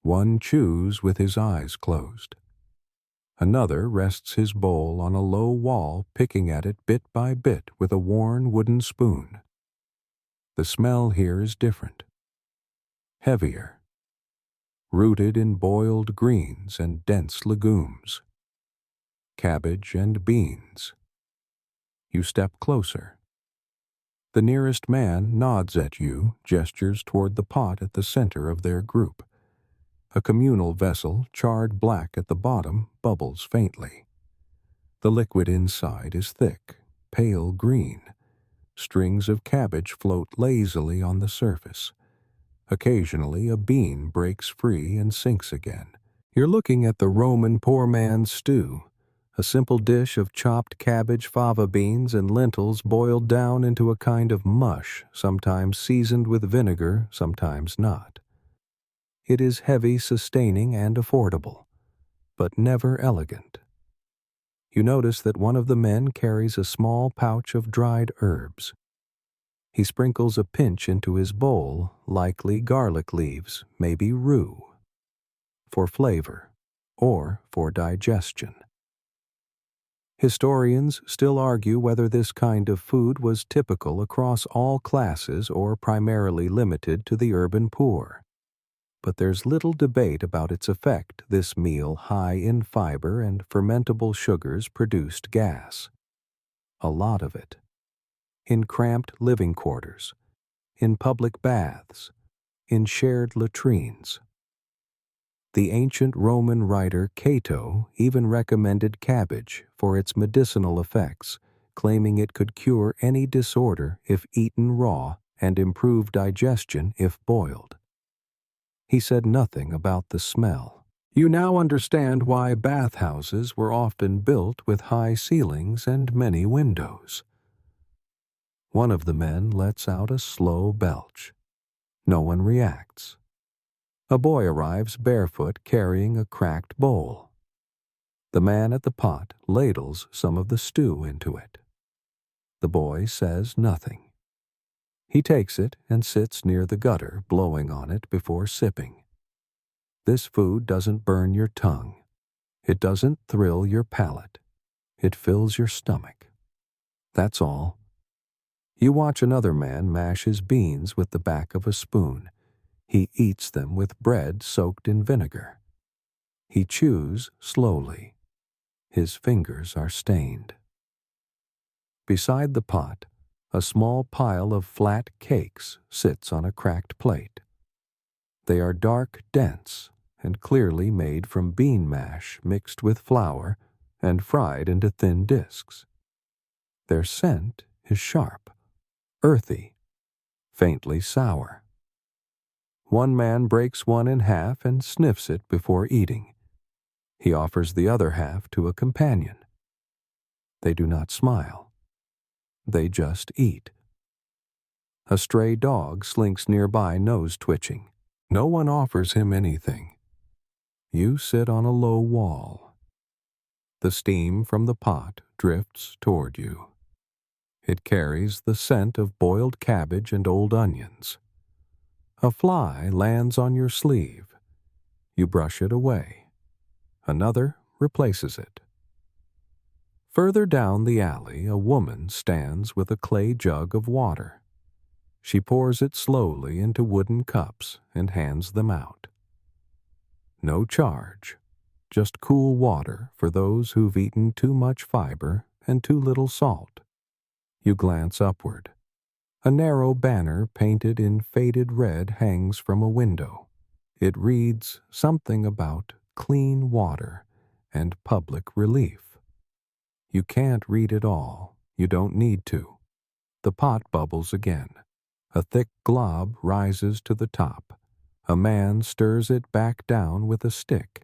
One chews with his eyes closed. Another rests his bowl on a low wall, picking at it bit by bit with a worn wooden spoon. The smell here is different, heavier, rooted in boiled greens and dense legumes, cabbage and beans. You step closer. The nearest man nods at you, gestures toward the pot at the center of their group. A communal vessel, charred black at the bottom, bubbles faintly. The liquid inside is thick, pale green. Strings of cabbage float lazily on the surface. Occasionally, a bean breaks free and sinks again. You're looking at the Roman poor man's stew, a simple dish of chopped cabbage, fava beans, and lentils boiled down into a kind of mush, sometimes seasoned with vinegar, sometimes not. It is heavy, sustaining, and affordable, but never elegant. You notice that one of the men carries a small pouch of dried herbs. He sprinkles a pinch into his bowl, likely garlic leaves, maybe rue, for flavor or for digestion. Historians still argue whether this kind of food was typical across all classes or primarily limited to the urban poor. But there's little debate about its effect. This meal, high in fiber and fermentable sugars, produced gas. A lot of it. In cramped living quarters, in public baths, in shared latrines. The ancient Roman writer Cato even recommended cabbage for its medicinal effects, claiming it could cure any disorder if eaten raw and improve digestion if boiled. He said nothing about the smell. You now understand why bathhouses were often built with high ceilings and many windows. One of the men lets out a slow belch. No one reacts. A boy arrives barefoot carrying a cracked bowl. The man at the pot ladles some of the stew into it. The boy says nothing. He takes it and sits near the gutter, blowing on it before sipping. This food doesn't burn your tongue. It doesn't thrill your palate. It fills your stomach. That's all. You watch another man mash his beans with the back of a spoon. He eats them with bread soaked in vinegar. He chews slowly. His fingers are stained. Beside the pot, a small pile of flat cakes sits on a cracked plate. They are dark, dense, and clearly made from bean mash mixed with flour and fried into thin discs. Their scent is sharp, earthy, faintly sour. One man breaks one in half and sniffs it before eating. He offers the other half to a companion. They do not smile. They just eat. A stray dog slinks nearby, nose twitching. No one offers him anything. You sit on a low wall. The steam from the pot drifts toward you. It carries the scent of boiled cabbage and old onions. A fly lands on your sleeve. You brush it away. Another replaces it. Further down the alley, a woman stands with a clay jug of water. She pours it slowly into wooden cups and hands them out. No charge, just cool water for those who've eaten too much fiber and too little salt. You glance upward. A narrow banner painted in faded red hangs from a window. It reads something about clean water and public relief. You can't read it all. You don't need to. The pot bubbles again. A thick glob rises to the top. A man stirs it back down with a stick.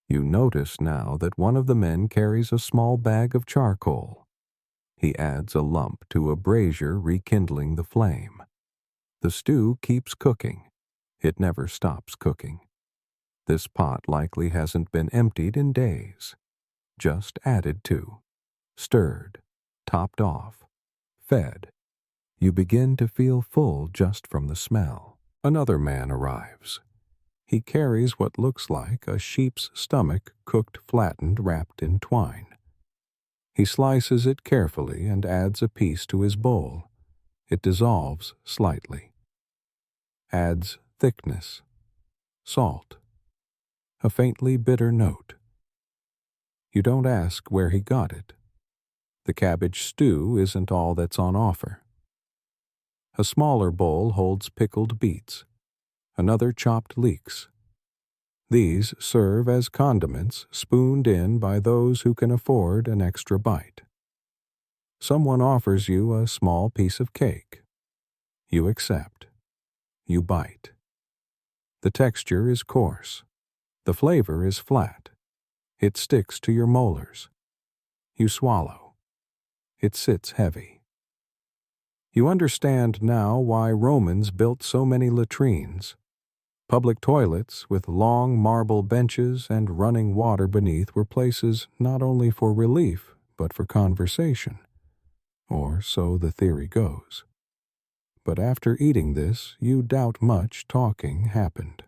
You notice now that one of the men carries a small bag of charcoal. He adds a lump to a brazier, rekindling the flame. The stew keeps cooking. It never stops cooking. This pot likely hasn't been emptied in days. Just added to, stirred, topped off, fed. You begin to feel full just from the smell. Another man arrives. He carries what looks like a sheep's stomach, cooked flattened, wrapped in twine. He slices it carefully and adds a piece to his bowl. It dissolves slightly. Adds thickness, salt, a faintly bitter note. You don't ask where he got it. The cabbage stew isn't all that's on offer. A smaller bowl holds pickled beets. Another chopped leeks. These serve as condiments spooned in by those who can afford an extra bite. Someone offers you a small piece of cake. You accept. You bite. The texture is coarse. The flavor is flat. It sticks to your molars. You swallow. It sits heavy. You understand now why Romans built so many latrines. Public toilets with long marble benches and running water beneath were places not only for relief, but for conversation. Or so the theory goes. But after eating this, you doubt much talking happened.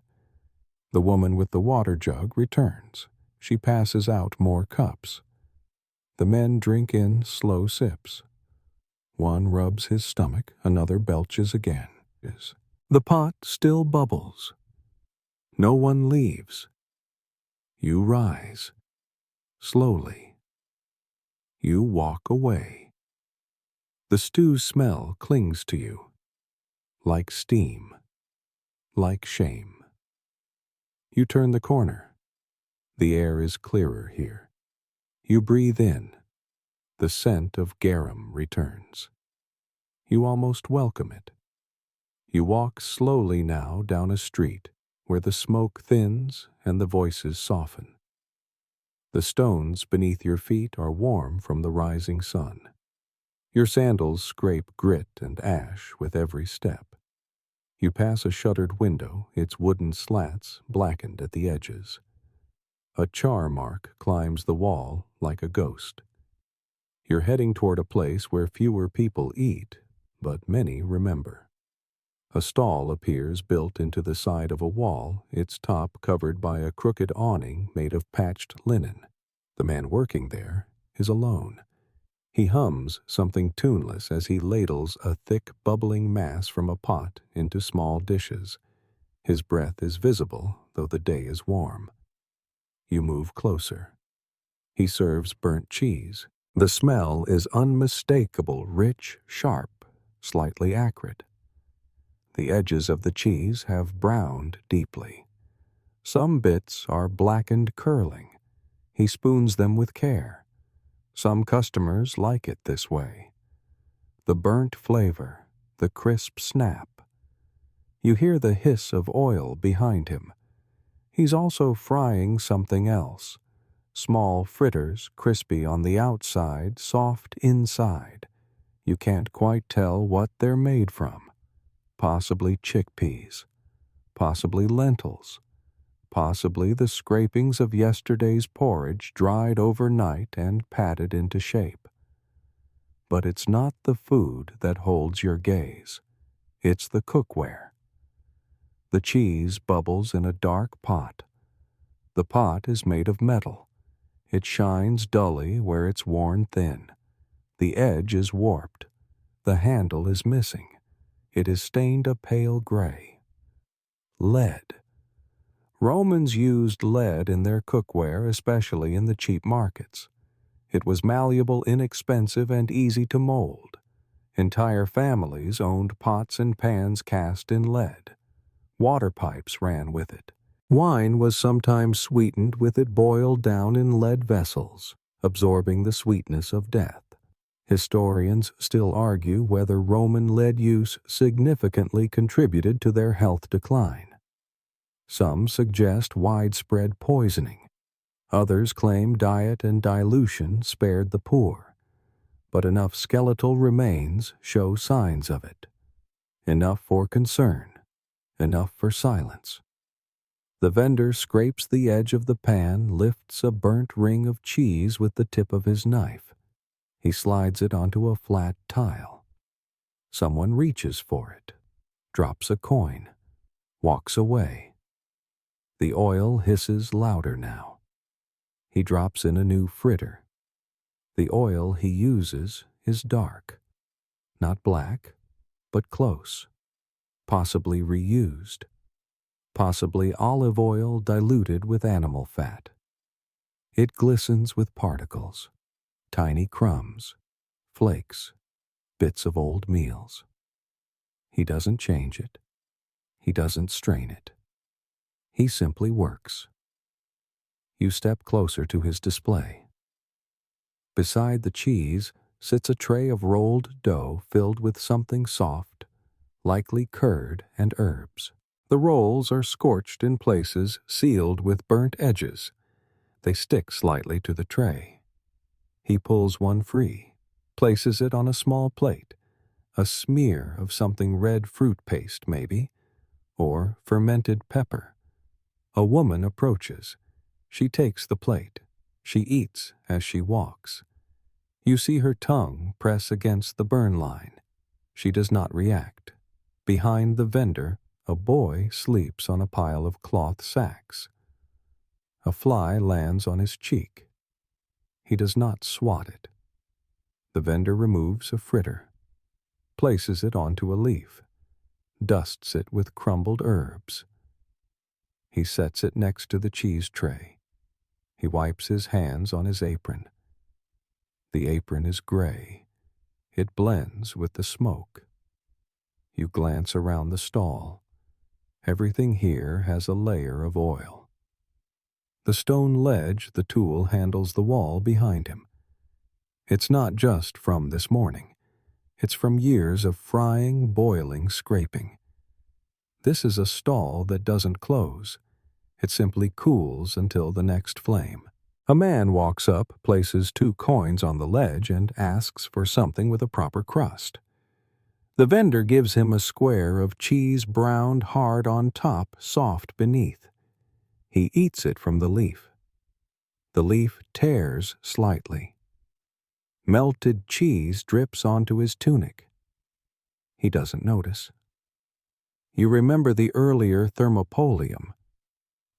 The woman with the water jug returns. She passes out more cups. The men drink in slow sips. One rubs his stomach, another belches again. The pot still bubbles. No one leaves. You rise. Slowly. You walk away. The stew smell clings to you. Like steam. Like shame. You turn the corner. The air is clearer here. You breathe in. The scent of garum returns. You almost welcome it. You walk slowly now down a street where the smoke thins and the voices soften. The stones beneath your feet are warm from the rising sun. Your sandals scrape grit and ash with every step. You pass a shuttered window, its wooden slats blackened at the edges. A char mark climbs the wall like a ghost. You're heading toward a place where fewer people eat, but many remember. A stall appears built into the side of a wall, its top covered by a crooked awning made of patched linen. The man working there is alone. He hums something tuneless as he ladles a thick, bubbling mass from a pot into small dishes. His breath is visible, though the day is warm. You move closer. He serves burnt cheese. The smell is unmistakable, rich, sharp, slightly acrid. The edges of the cheese have browned deeply. Some bits are blackened curling. He spoons them with care. Some customers like it this way. The burnt flavor, the crisp snap. You hear the hiss of oil behind him. He's also frying something else. Small fritters, crispy on the outside, soft inside. You can't quite tell what they're made from. Possibly chickpeas. Possibly lentils. Possibly the scrapings of yesterday's porridge dried overnight and patted into shape. But it's not the food that holds your gaze. It's the cookware. The cheese bubbles in a dark pot. The pot is made of metal. It shines dully where it's worn thin. The edge is warped. The handle is missing. It is stained a pale gray. Lead. Romans used lead in their cookware, especially in the cheap markets. It was malleable, inexpensive, and easy to mold. Entire families owned pots and pans cast in lead. Water pipes ran with it. Wine was sometimes sweetened with it boiled down in lead vessels, absorbing the sweetness of death. Historians still argue whether Roman lead use significantly contributed to their health decline. Some suggest widespread poisoning. Others claim diet and dilution spared the poor. But enough skeletal remains show signs of it. Enough for concern. Enough for silence. The vendor scrapes the edge of the pan, lifts a burnt ring of cheese with the tip of his knife. He slides it onto a flat tile. Someone reaches for it, drops a coin, walks away. The oil hisses louder now. He drops in a new fritter. The oil he uses is dark. Not black, but close. Possibly reused. Possibly olive oil diluted with animal fat. It glistens with particles. Tiny crumbs, flakes, bits of old meals. He doesn't change it. He doesn't strain it. He simply works. You step closer to his display. Beside the cheese sits a tray of rolled dough filled with something soft, likely curd and herbs. The rolls are scorched in places, sealed with burnt edges. They stick slightly to the tray. He pulls one free, places it on a small plate, a smear of something red fruit paste maybe, or fermented pepper. A woman approaches. She takes the plate. She eats as she walks. You see her tongue press against the burn line. She does not react. Behind the vendor, a boy sleeps on a pile of cloth sacks. A fly lands on his cheek. He does not swat it. The vendor removes a fritter, places it onto a leaf, dusts it with crumbled herbs. He sets it next to the cheese tray. He wipes his hands on his apron. The apron is gray. It blends with the smoke. You glance around the stall. Everything here has a layer of oil. The stone ledge the tool handles the wall behind him. It's not just from this morning. It's from years of frying, boiling, scraping. This is a stall that doesn't close. It simply cools until the next flame. A man walks up, places 2 coins on the ledge, and asks for something with a proper crust. The vendor gives him a square of cheese browned hard on top, soft beneath. He eats it from the leaf. The leaf tears slightly. Melted cheese drips onto his tunic. He doesn't notice. You remember the earlier thermopolium,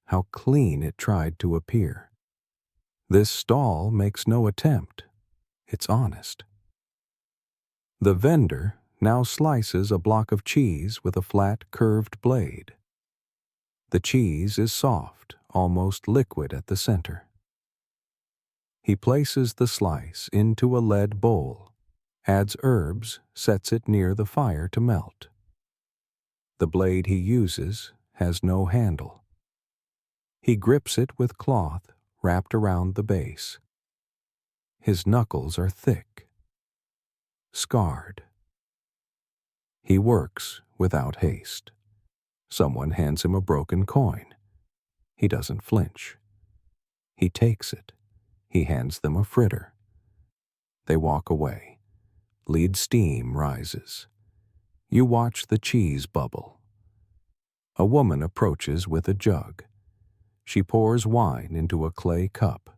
how clean it tried to appear. This stall makes no attempt. It's honest. The vendor now slices a block of cheese with a flat, curved blade. The cheese is soft, almost liquid at the center. He places the slice into a lead bowl, adds herbs, sets it near the fire to melt. The blade he uses has no handle. He grips it with cloth wrapped around the base. His knuckles are thick, scarred. He works without haste. Someone hands him a broken coin. He doesn't flinch. He takes it. He hands them a fritter. They walk away. Lead steam rises. You watch the cheese bubble. A woman approaches with a jug. She pours wine into a clay cup.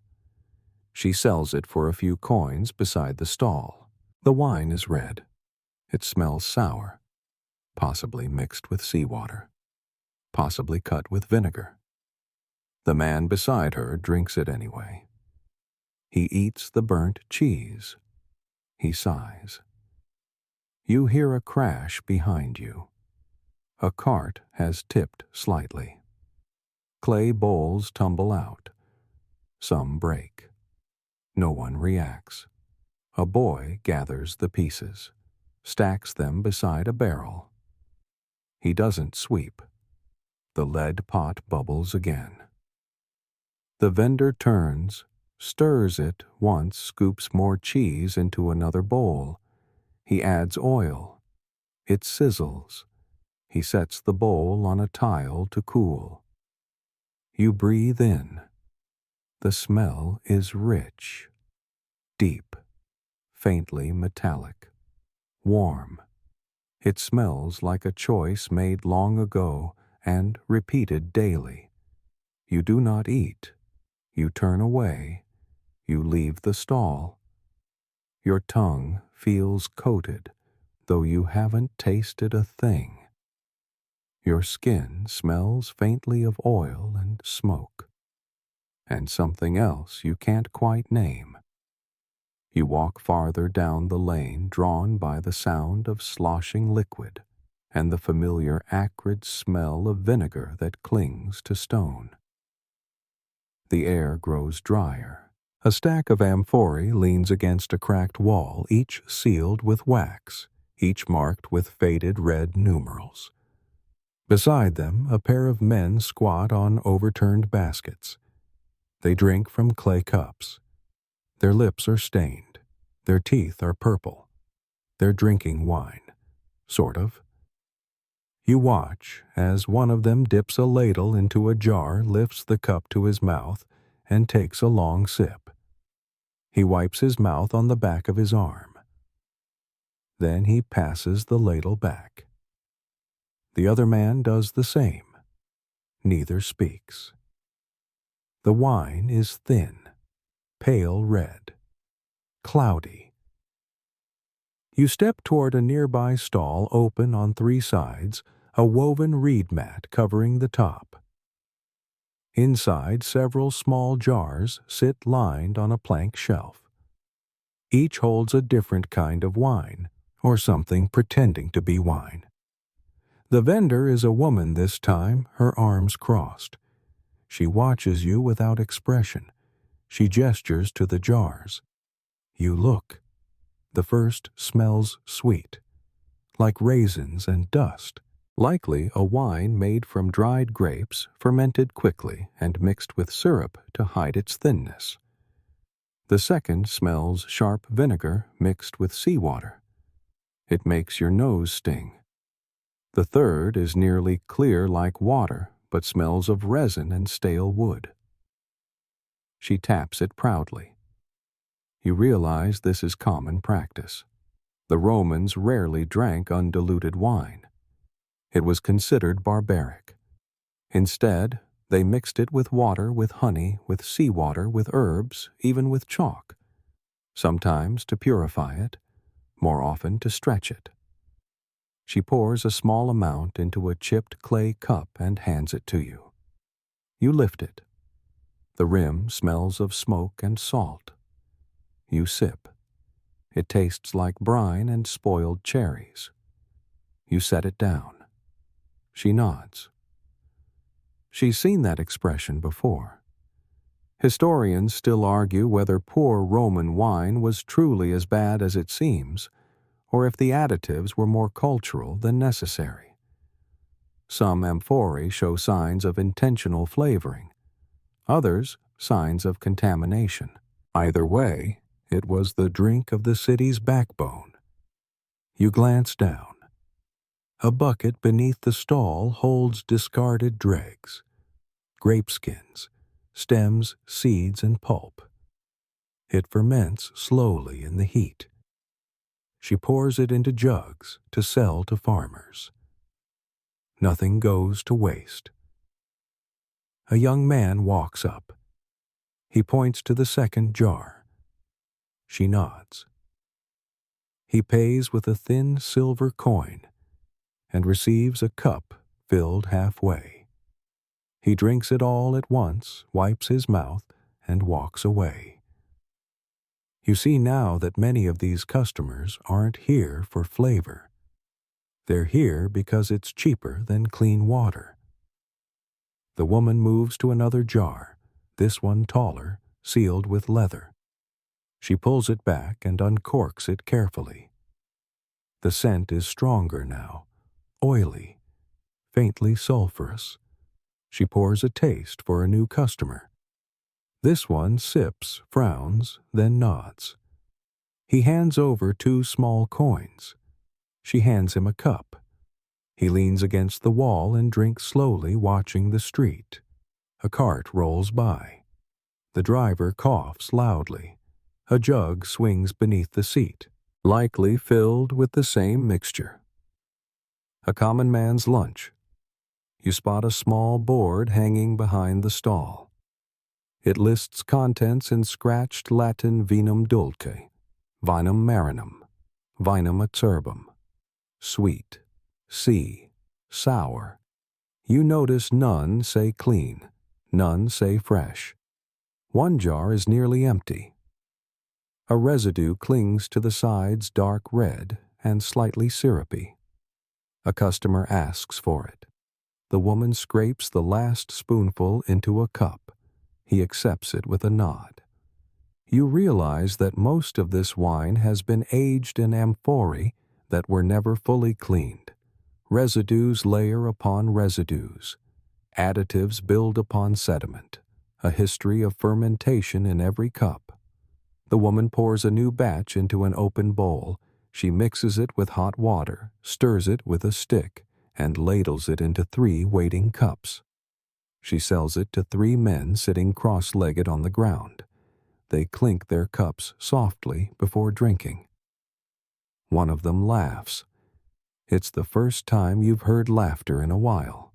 She sells it for a few coins beside the stall. The wine is red. It smells sour, possibly mixed with seawater, possibly cut with vinegar. The man beside her drinks it anyway. He eats the burnt cheese. He sighs. You hear a crash behind you. A cart has tipped slightly. Clay bowls tumble out. Some break. No one reacts. A boy gathers the pieces, stacks them beside a barrel. He doesn't sweep. The lead pot bubbles again. The vendor turns, stirs it once, scoops more cheese into another bowl. He adds oil. It sizzles. He sets the bowl on a tile to cool. You breathe in. The smell is rich, deep, faintly metallic, warm. It smells like a choice made long ago and repeated daily. You do not eat. You turn away. You leave the stall. Your tongue feels coated, though you haven't tasted a thing. Your skin smells faintly of oil and smoke, and something else you can't quite name. You walk farther down the lane, drawn by the sound of sloshing liquid and the familiar acrid smell of vinegar that clings to stone. The air grows drier. A stack of amphorae leans against a cracked wall, each sealed with wax, each marked with faded red numerals. Beside them, a pair of men squat on overturned baskets. They drink from clay cups. Their lips are stained. Their teeth are purple. They're drinking wine. Sort of. You watch as one of them dips a ladle into a jar, lifts the cup to his mouth, and takes a long sip. He wipes his mouth on the back of his arm. Then he passes the ladle back. The other man does the same. Neither speaks. The wine is thin, pale red, cloudy. You step toward a nearby stall open on three sides, a woven reed mat covering the top. Inside, several small jars sit lined on a plank shelf. Each holds a different kind of wine, or something pretending to be wine. The vendor is a woman this time, her arms crossed. She watches you without expression. She gestures to the jars. You look. The first smells sweet, like raisins and dust, likely a wine made from dried grapes fermented quickly and mixed with syrup to hide its thinness. The second smells sharp vinegar mixed with seawater. It makes your nose sting. The third is nearly clear like water, but smells of resin and stale wood. She taps it proudly. You realize this is common practice. The Romans rarely drank undiluted wine. It was considered barbaric. Instead, they mixed it with water, with honey, with seawater, with herbs, even with chalk, sometimes to purify it, more often to stretch it. She pours a small amount into a chipped clay cup and hands it to you. You lift it. The rim smells of smoke and salt. You sip. It tastes like brine and spoiled cherries. You set it down. She nods. She's seen that expression before. Historians still argue whether poor Roman wine was truly as bad as it seems, or if the additives were more cultural than necessary. Some amphorae show signs of intentional flavoring, others signs of contamination. Either way, it was the drink of the city's backbone. You glance down. A bucket beneath the stall holds discarded dregs, grape skins, stems, seeds, and pulp. It ferments slowly in the heat. She pours it into jugs to sell to farmers. Nothing goes to waste. A young man walks up. He points to the second jar. She nods. He pays with a thin silver coin and receives a cup filled halfway. He drinks it all at once, wipes his mouth, and walks away. You see now that many of these customers aren't here for flavor. They're here because it's cheaper than clean water. The woman moves to another jar, this one taller, sealed with leather. She pulls it back and uncorks it carefully. The scent is stronger now, oily, faintly sulfurous. She pours a taste for a new customer. This one sips, frowns, then nods. He hands over 2 small coins. She hands him a cup. He leans against the wall and drinks slowly, watching the street. A cart rolls by. The driver coughs loudly. A jug swings beneath the seat, likely filled with the same mixture. A common man's lunch. You spot a small board hanging behind the stall. It lists contents in scratched Latin vinum dulce, vinum marinum, vinum acerbum, sweet, sea, sour. You notice none say clean, none say fresh. One jar is nearly empty. A residue clings to the sides, dark red and slightly syrupy. A customer asks for it. The woman scrapes the last spoonful into a cup. He accepts it with a nod. You realize that most of this wine has been aged in amphorae that were never fully cleaned. Residues layer upon residues. Additives build upon sediment. A history of fermentation in every cup. The woman pours a new batch into an open bowl. She mixes it with hot water, stirs it with a stick, and ladles it into 3 waiting cups. She sells it to 3 men sitting cross-legged on the ground. They clink their cups softly before drinking. One of them laughs. It's the first time you've heard laughter in a while.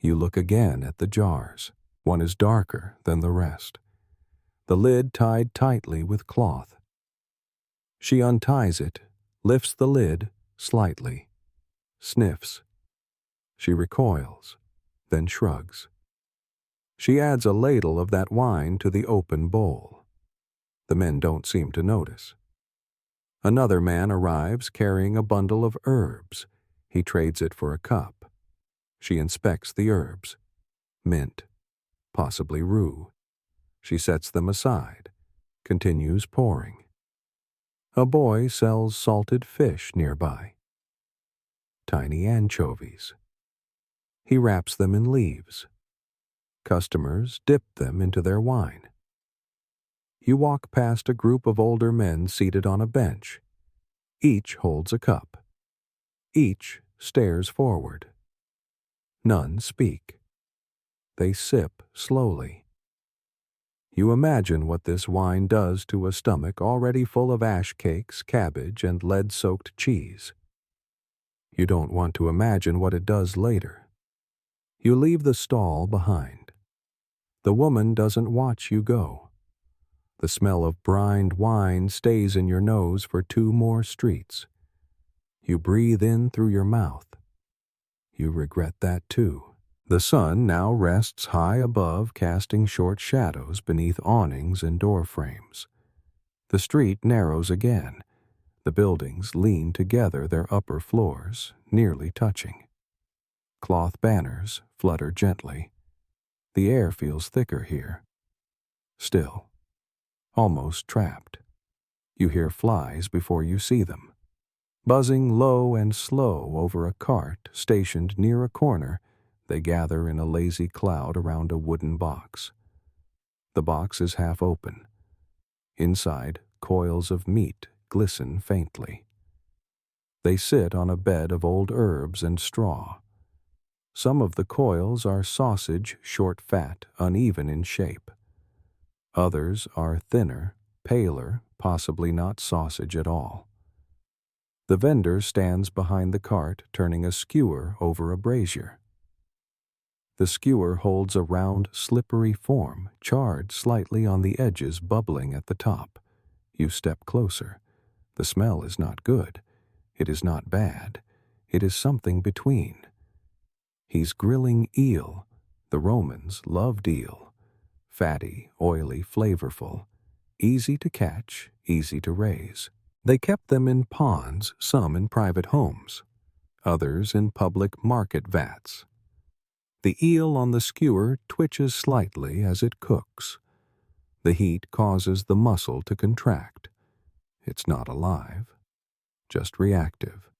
You look again at the jars. One is darker than the rest, the lid tied tightly with cloth. She unties it, lifts the lid slightly, sniffs. She recoils, then shrugs. She adds a ladle of that wine to the open bowl. The men don't seem to notice. Another man arrives carrying a bundle of herbs. He trades it for a cup. She inspects the herbs. Mint, possibly rue. She sets them aside, continues pouring. A boy sells salted fish nearby. Tiny anchovies. He wraps them in leaves. Customers dip them into their wine. You walk past a group of older men seated on a bench. Each holds a cup. Each stares forward. None speak. They sip slowly. You imagine what this wine does to a stomach already full of ash cakes, cabbage, and lead-soaked cheese. You don't want to imagine what it does later. You leave the stall behind. The woman doesn't watch you go. The smell of brined wine stays in your nose for 2 more streets. You breathe in through your mouth. You regret that too. The sun now rests high above, casting short shadows beneath awnings and door frames. The street narrows again. The buildings lean together, their upper floors nearly touching. Cloth banners flutter gently. The air feels thicker here. Still, almost trapped. You hear flies before you see them. Buzzing low and slow over a cart stationed near a corner, they gather in a lazy cloud around a wooden box. The box is half open. Inside, coils of meat glisten faintly. They sit on a bed of old herbs and straw. Some of the coils are sausage, short fat, uneven in shape. Others are thinner, paler, possibly not sausage at all. The vendor stands behind the cart, turning a skewer over a brazier. The skewer holds a round, slippery form, charred slightly on the edges, bubbling at the top. You step closer. The smell is not good. It is not bad. It is something between. He's grilling eel. The Romans loved eel. Fatty, oily, flavorful. Easy to catch, easy to raise. They kept them in ponds, some in private homes, others in public market vats. The eel on the skewer twitches slightly as it cooks. The heat causes the muscle to contract. It's not alive, just reactive.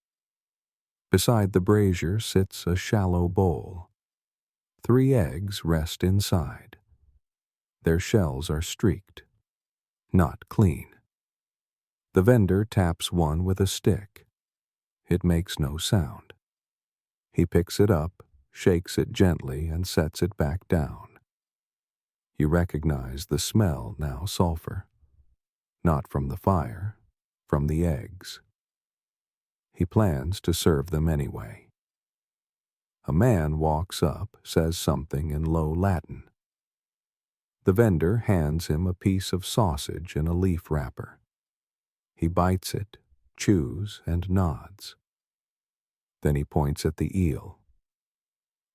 Beside the brazier sits a shallow bowl. 3 eggs rest inside. Their shells are streaked, not clean. The vendor taps one with a stick. It makes no sound. He picks it up, shakes it gently, and sets it back down. You recognize the smell now, sulfur. Not from the fire, from the eggs. He plans to serve them anyway. A man walks up, says something in low Latin. The vendor hands him a piece of sausage in a leaf wrapper. He bites it, chews, and nods. Then he points at the eel.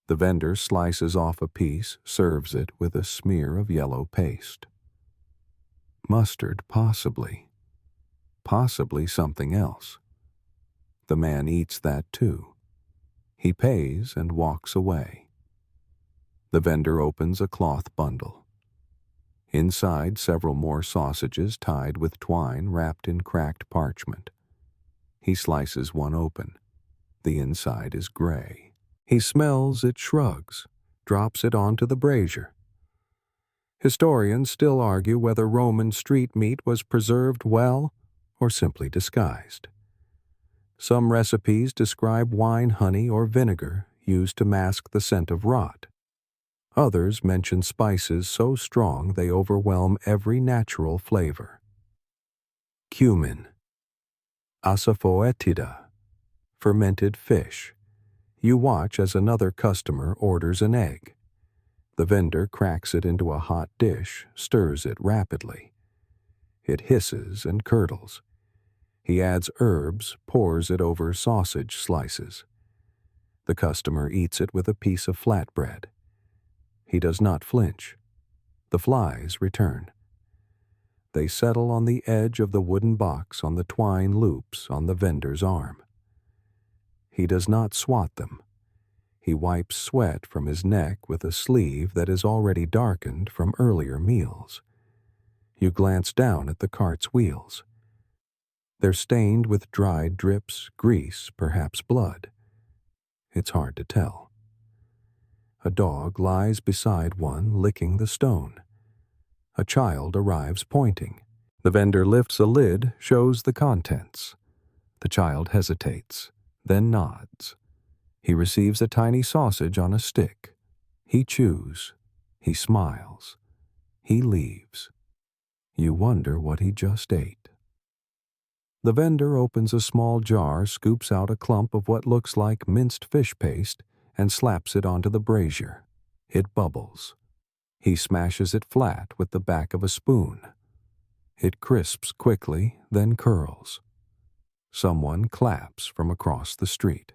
The vendor slices off a piece, serves it with a smear of yellow paste. Mustard, possibly. Possibly something else. The man eats that too. He pays and walks away. The vendor opens a cloth bundle. Inside, several more sausages tied with twine wrapped in cracked parchment. He slices one open. The inside is gray. He smells it, shrugs, drops it onto the brazier. Historians still argue whether Roman street meat was preserved well or simply disguised. Some recipes describe wine, honey, or vinegar used to mask the scent of rot. Others mention spices so strong they overwhelm every natural flavor. Cumin, asafoetida, fermented fish. You watch as another customer orders an egg. The vendor cracks it into a hot dish, stirs it rapidly. It hisses and curdles. He adds herbs, pours it over sausage slices. The customer eats it with a piece of flatbread. He does not flinch. The flies return. They settle on the edge of the wooden box on the twine loops on the vendor's arm. He does not swat them. He wipes sweat from his neck with a sleeve that is already darkened from earlier meals. You glance down at the cart's wheels. They're stained with dried drips, grease, perhaps blood. It's hard to tell. A dog lies beside one, licking the stone. A child arrives pointing. The vendor lifts a lid, shows the contents. The child hesitates, then nods. He receives a tiny sausage on a stick. He chews. He smiles. He leaves. You wonder what he just ate. The vendor opens a small jar, scoops out a clump of what looks like minced fish paste, and slaps it onto the brazier. It bubbles. He smashes it flat with the back of a spoon. It crisps quickly, then curls. Someone claps from across the street.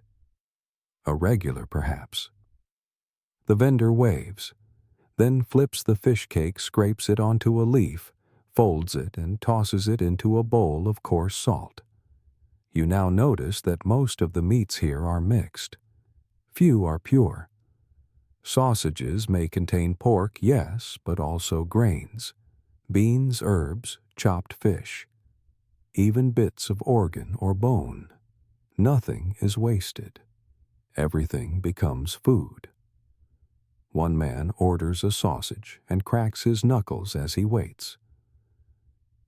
A regular, perhaps. The vendor waves, then flips the fish cake, scrapes it onto a leaf, folds it, and tosses it into a bowl of coarse salt. You now notice that most of the meats here are mixed. Few are pure. Sausages may contain pork, yes, but also grains, beans, herbs, chopped fish, even bits of organ or bone. Nothing is wasted. Everything becomes food. One man orders a sausage and cracks his knuckles as he waits.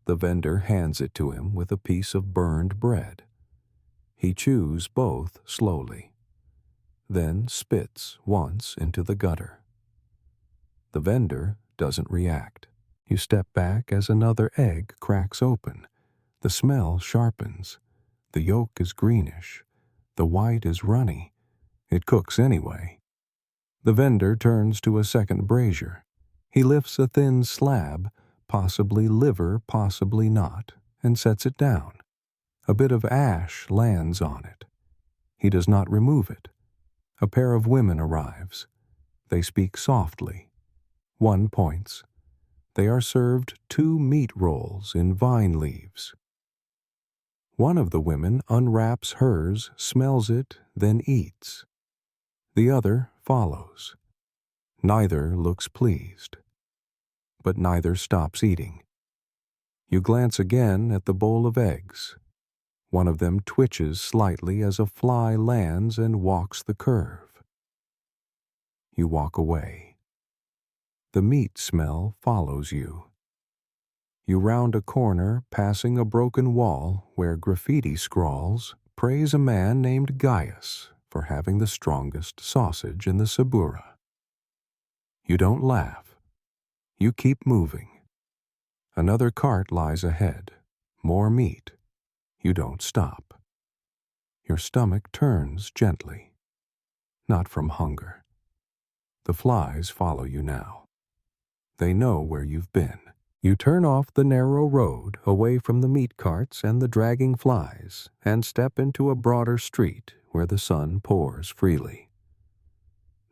The vendor hands it to him with a piece of burned bread. He chews both slowly, then spits once into the gutter. The vendor doesn't react. You step back as another egg cracks open. The smell sharpens. The yolk is greenish. The white is runny. It cooks anyway. The vendor turns to a second brazier. He lifts a thin slab, possibly liver, possibly not, and sets it down. A bit of ash lands on it. He does not remove it. A pair of women arrives. They speak softly. One points. They are served 2 meat rolls in vine leaves. One of the women unwraps hers, smells it, then eats. The other follows. Neither looks pleased. But neither stops eating. You glance again at the bowl of eggs. One of them twitches slightly as a fly lands and walks the curve. You walk away. The meat smell follows you. You round a corner, passing a broken wall where graffiti scrawls praise a man named Gaius for having the strongest sausage in the Sabura. You don't laugh. You keep moving. Another cart lies ahead. More meat. You don't stop. Your stomach turns gently. Not from hunger. The flies follow you now. They know where you've been. You turn off the narrow road away from the meat carts and the dragging flies and step into a broader street where the sun pours freely.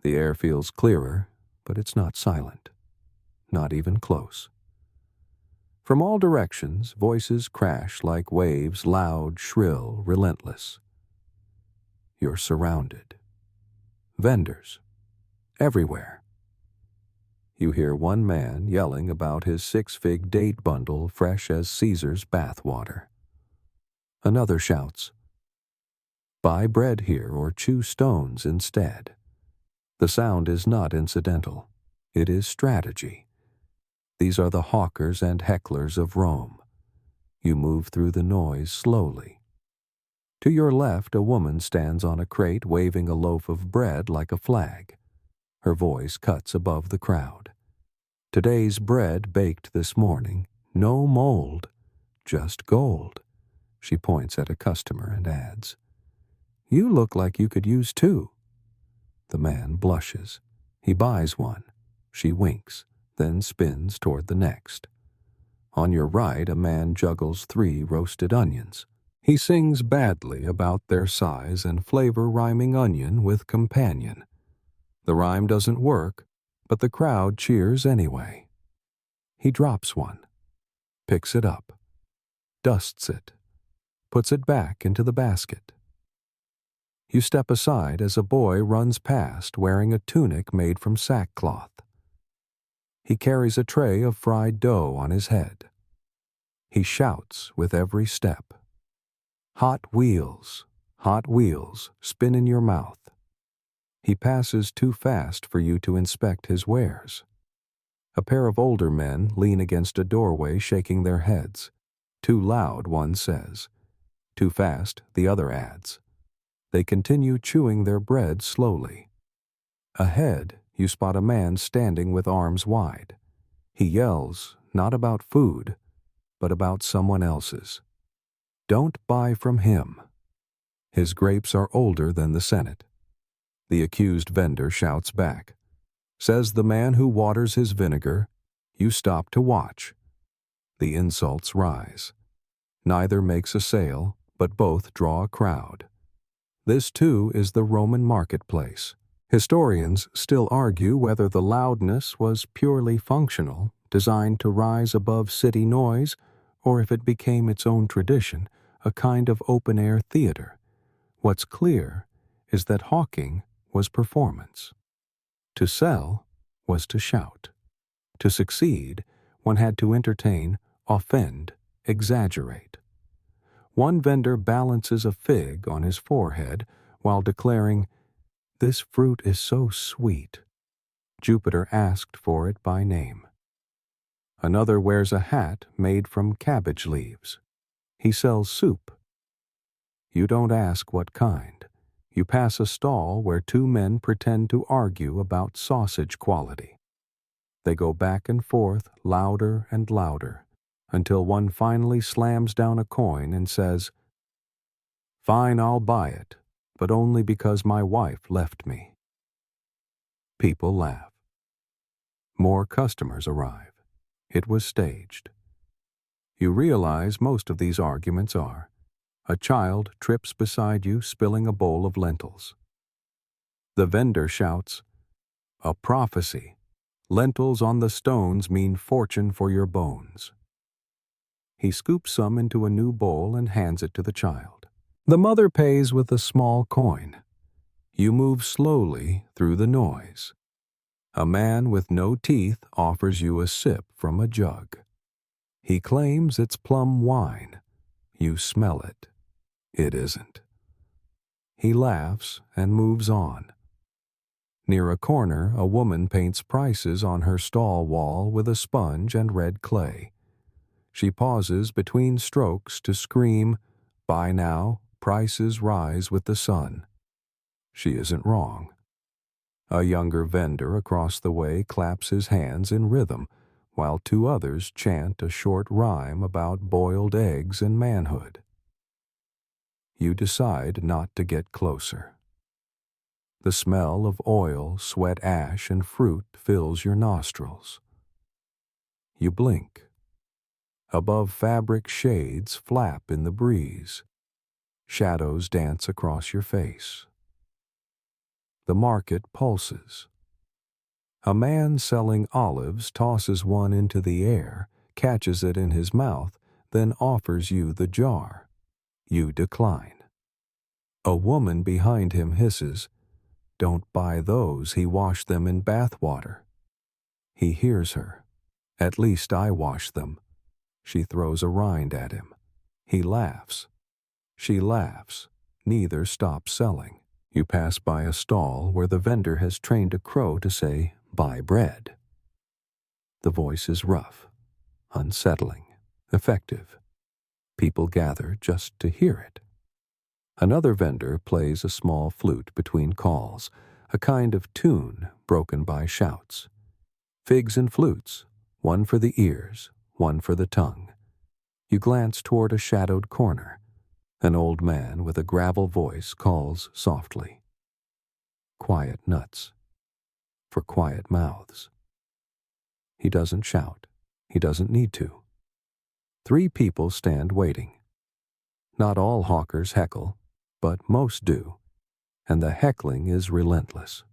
The air feels clearer, but it's not silent. Not even close. From all directions, voices crash like waves, loud, shrill, relentless. You're surrounded. Vendors. Everywhere. You hear one man yelling about his 6-fig date bundle fresh as Caesar's bathwater. Another shouts, "Buy bread here or chew stones instead." The sound is not incidental. It is strategy. These are the hawkers and hecklers of Rome. You move through the noise slowly. To your left, a woman stands on a crate waving a loaf of bread like a flag. Her voice cuts above the crowd. "Today's bread baked this morning. No mold. Just gold." She points at a customer and adds, You look like you could use two. The man blushes. He buys one. She winks, then spins toward the next. On your right, a man juggles 3 roasted onions. He sings badly about their size and flavor, rhyming onion with companion. The rhyme doesn't work, but the crowd cheers anyway. He drops one, picks it up, dusts it, puts it back into the basket. You step aside as a boy runs past wearing a tunic made from sackcloth. He carries a tray of fried dough on his head. He shouts with every step. Hot wheels, spin in your mouth. He passes too fast for you to inspect his wares. A pair of older men lean against a doorway shaking their heads. Too loud, one says. Too fast, the other adds. They continue chewing their bread slowly. Ahead, you spot a man standing with arms wide. He yells, not about food, but about someone else's. Don't buy from him. His grapes are older than the Senate. The accused vendor shouts back. Says the man who waters his vinegar, you stop to watch. The insults rise. Neither makes a sale, but both draw a crowd. This, too, is the Roman marketplace. Historians still argue whether the loudness was purely functional, designed to rise above city noise, or if it became its own tradition, a kind of open-air theater. What's clear is that hawking was performance. To sell was to shout. To succeed, one had to entertain, offend, exaggerate. One vendor balances a fig on his forehead while declaring, "This fruit is so sweet. Jupiter asked for it by name." Another wears a hat made from cabbage leaves. He sells soup. You don't ask what kind. You pass a stall where 2 men pretend to argue about sausage quality. They go back and forth, louder and louder, until one finally slams down a coin and says, "Fine, I'll buy it, but only because my wife left me." People laugh. More customers arrive. It was staged. You realize most of these arguments are: a child trips beside you spilling a bowl of lentils. The vendor shouts, "A prophecy. Lentils on the stones mean fortune for your bones." He scoops some into a new bowl and hands it to the child. The mother pays with a small coin. You move slowly through the noise. A man with no teeth offers you a sip from a jug. He claims it's plum wine. You smell it. It isn't. He laughs and moves on. Near a corner, a woman paints prices on her stall wall with a sponge and red clay. She pauses between strokes to scream, "Buy now, prices rise with the sun." She isn't wrong. A younger vendor across the way claps his hands in rhythm, while 2 others chant a short rhyme about boiled eggs and manhood. You decide not to get closer. The smell of oil, sweat ash, and fruit fills your nostrils. You blink. Above fabric shades flap in the breeze. Shadows dance across your face. The market pulses. A man selling olives tosses one into the air, catches it in his mouth, then offers you the jar. You decline. A woman behind him hisses, "Don't buy those, he washed them in bath water." He hears her. "At least I wash them." She throws a rind at him. He laughs. She laughs. Neither stops selling. You pass by a stall where the vendor has trained a crow to say, "Buy bread." The voice is rough, unsettling, effective. People gather just to hear it. Another vendor plays a small flute between calls, a kind of tune broken by shouts. Figs and flutes, one for the ears, one for the tongue. You glance toward a shadowed corner. An old man with a gravel voice calls softly. Quiet nuts. For quiet mouths. He doesn't shout. He doesn't need to. 3 people stand waiting. Not all hawkers heckle, but most do, and the heckling is relentless.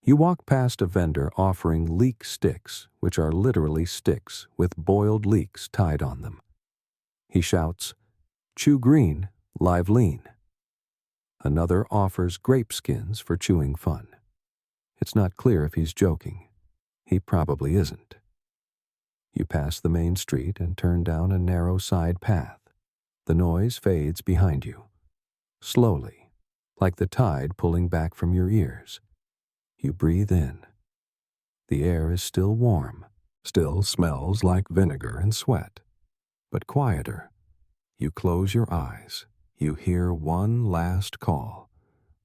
You walk past a vendor offering leek sticks, which are literally sticks with boiled leeks tied on them. He shouts, "Chew green, live lean." Another offers grape skins for chewing fun. It's not clear if he's joking. He probably isn't. You pass the main street and turn down a narrow side path. The noise fades behind you. Slowly, like the tide pulling back from your ears. You breathe in. The air is still warm, still smells like vinegar and sweat, but quieter. You close your eyes. You hear one last call.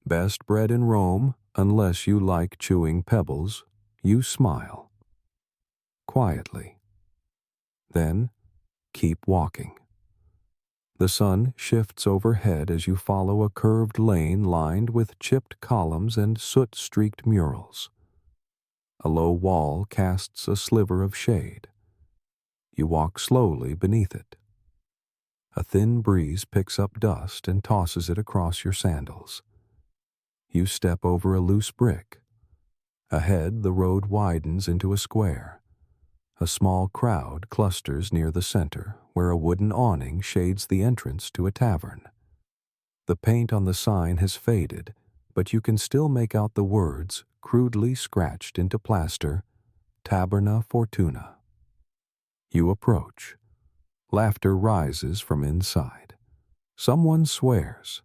Best bread in Rome, unless you like chewing pebbles. You smile. Quietly. Then, keep walking. The sun shifts overhead as you follow a curved lane lined with chipped columns and soot-streaked murals. A low wall casts a sliver of shade. You walk slowly beneath it. A thin breeze picks up dust and tosses it across your sandals. You step over a loose brick. Ahead, the road widens into a square. A small crowd clusters near the center, where a wooden awning shades the entrance to a tavern. The paint on the sign has faded, but you can still make out the words, crudely scratched into plaster, Taberna Fortuna. You approach. Laughter rises from inside. Someone swears.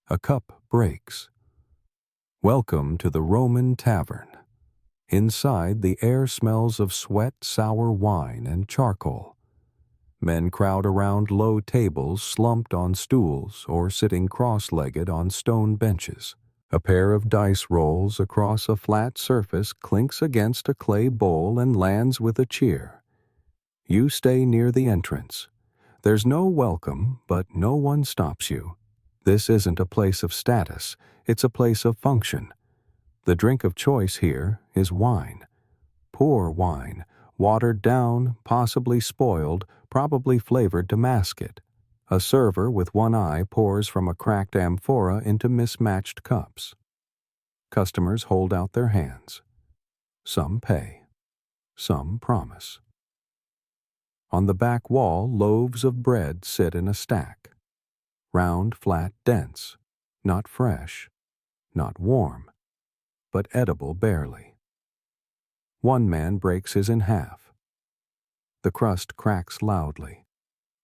A cup breaks. Welcome to the Roman Tavern. Inside, the air smells of sweat, sour wine, and charcoal. Men crowd around low tables slumped on stools or sitting cross-legged on stone benches. A pair of dice rolls across a flat surface clinks against a clay bowl and lands with a cheer. You stay near the entrance. There's no welcome, but no one stops you. This isn't a place of status, it's a place of function. The drink of choice here is wine. Poor wine, watered down, possibly spoiled, probably flavored to mask it. A server with one eye pours from a cracked amphora into mismatched cups. Customers hold out their hands. Some pay. Some promise. On the back wall, loaves of bread sit in a stack. Round, flat, dense. Not fresh. Not warm. But edible barely. One man breaks his in half. The crust cracks loudly.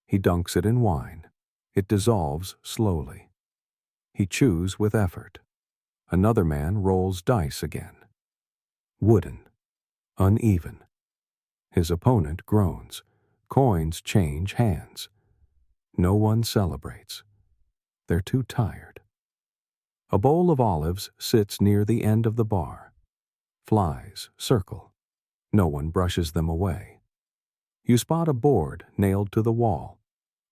He dunks it in wine. It dissolves slowly. He chews with effort. Another man rolls dice again. Wooden. Uneven. His opponent groans. Coins change hands. No one celebrates. They're too tired. A bowl of olives sits near the end of the bar. Flies circle. No one brushes them away. You spot a board nailed to the wall.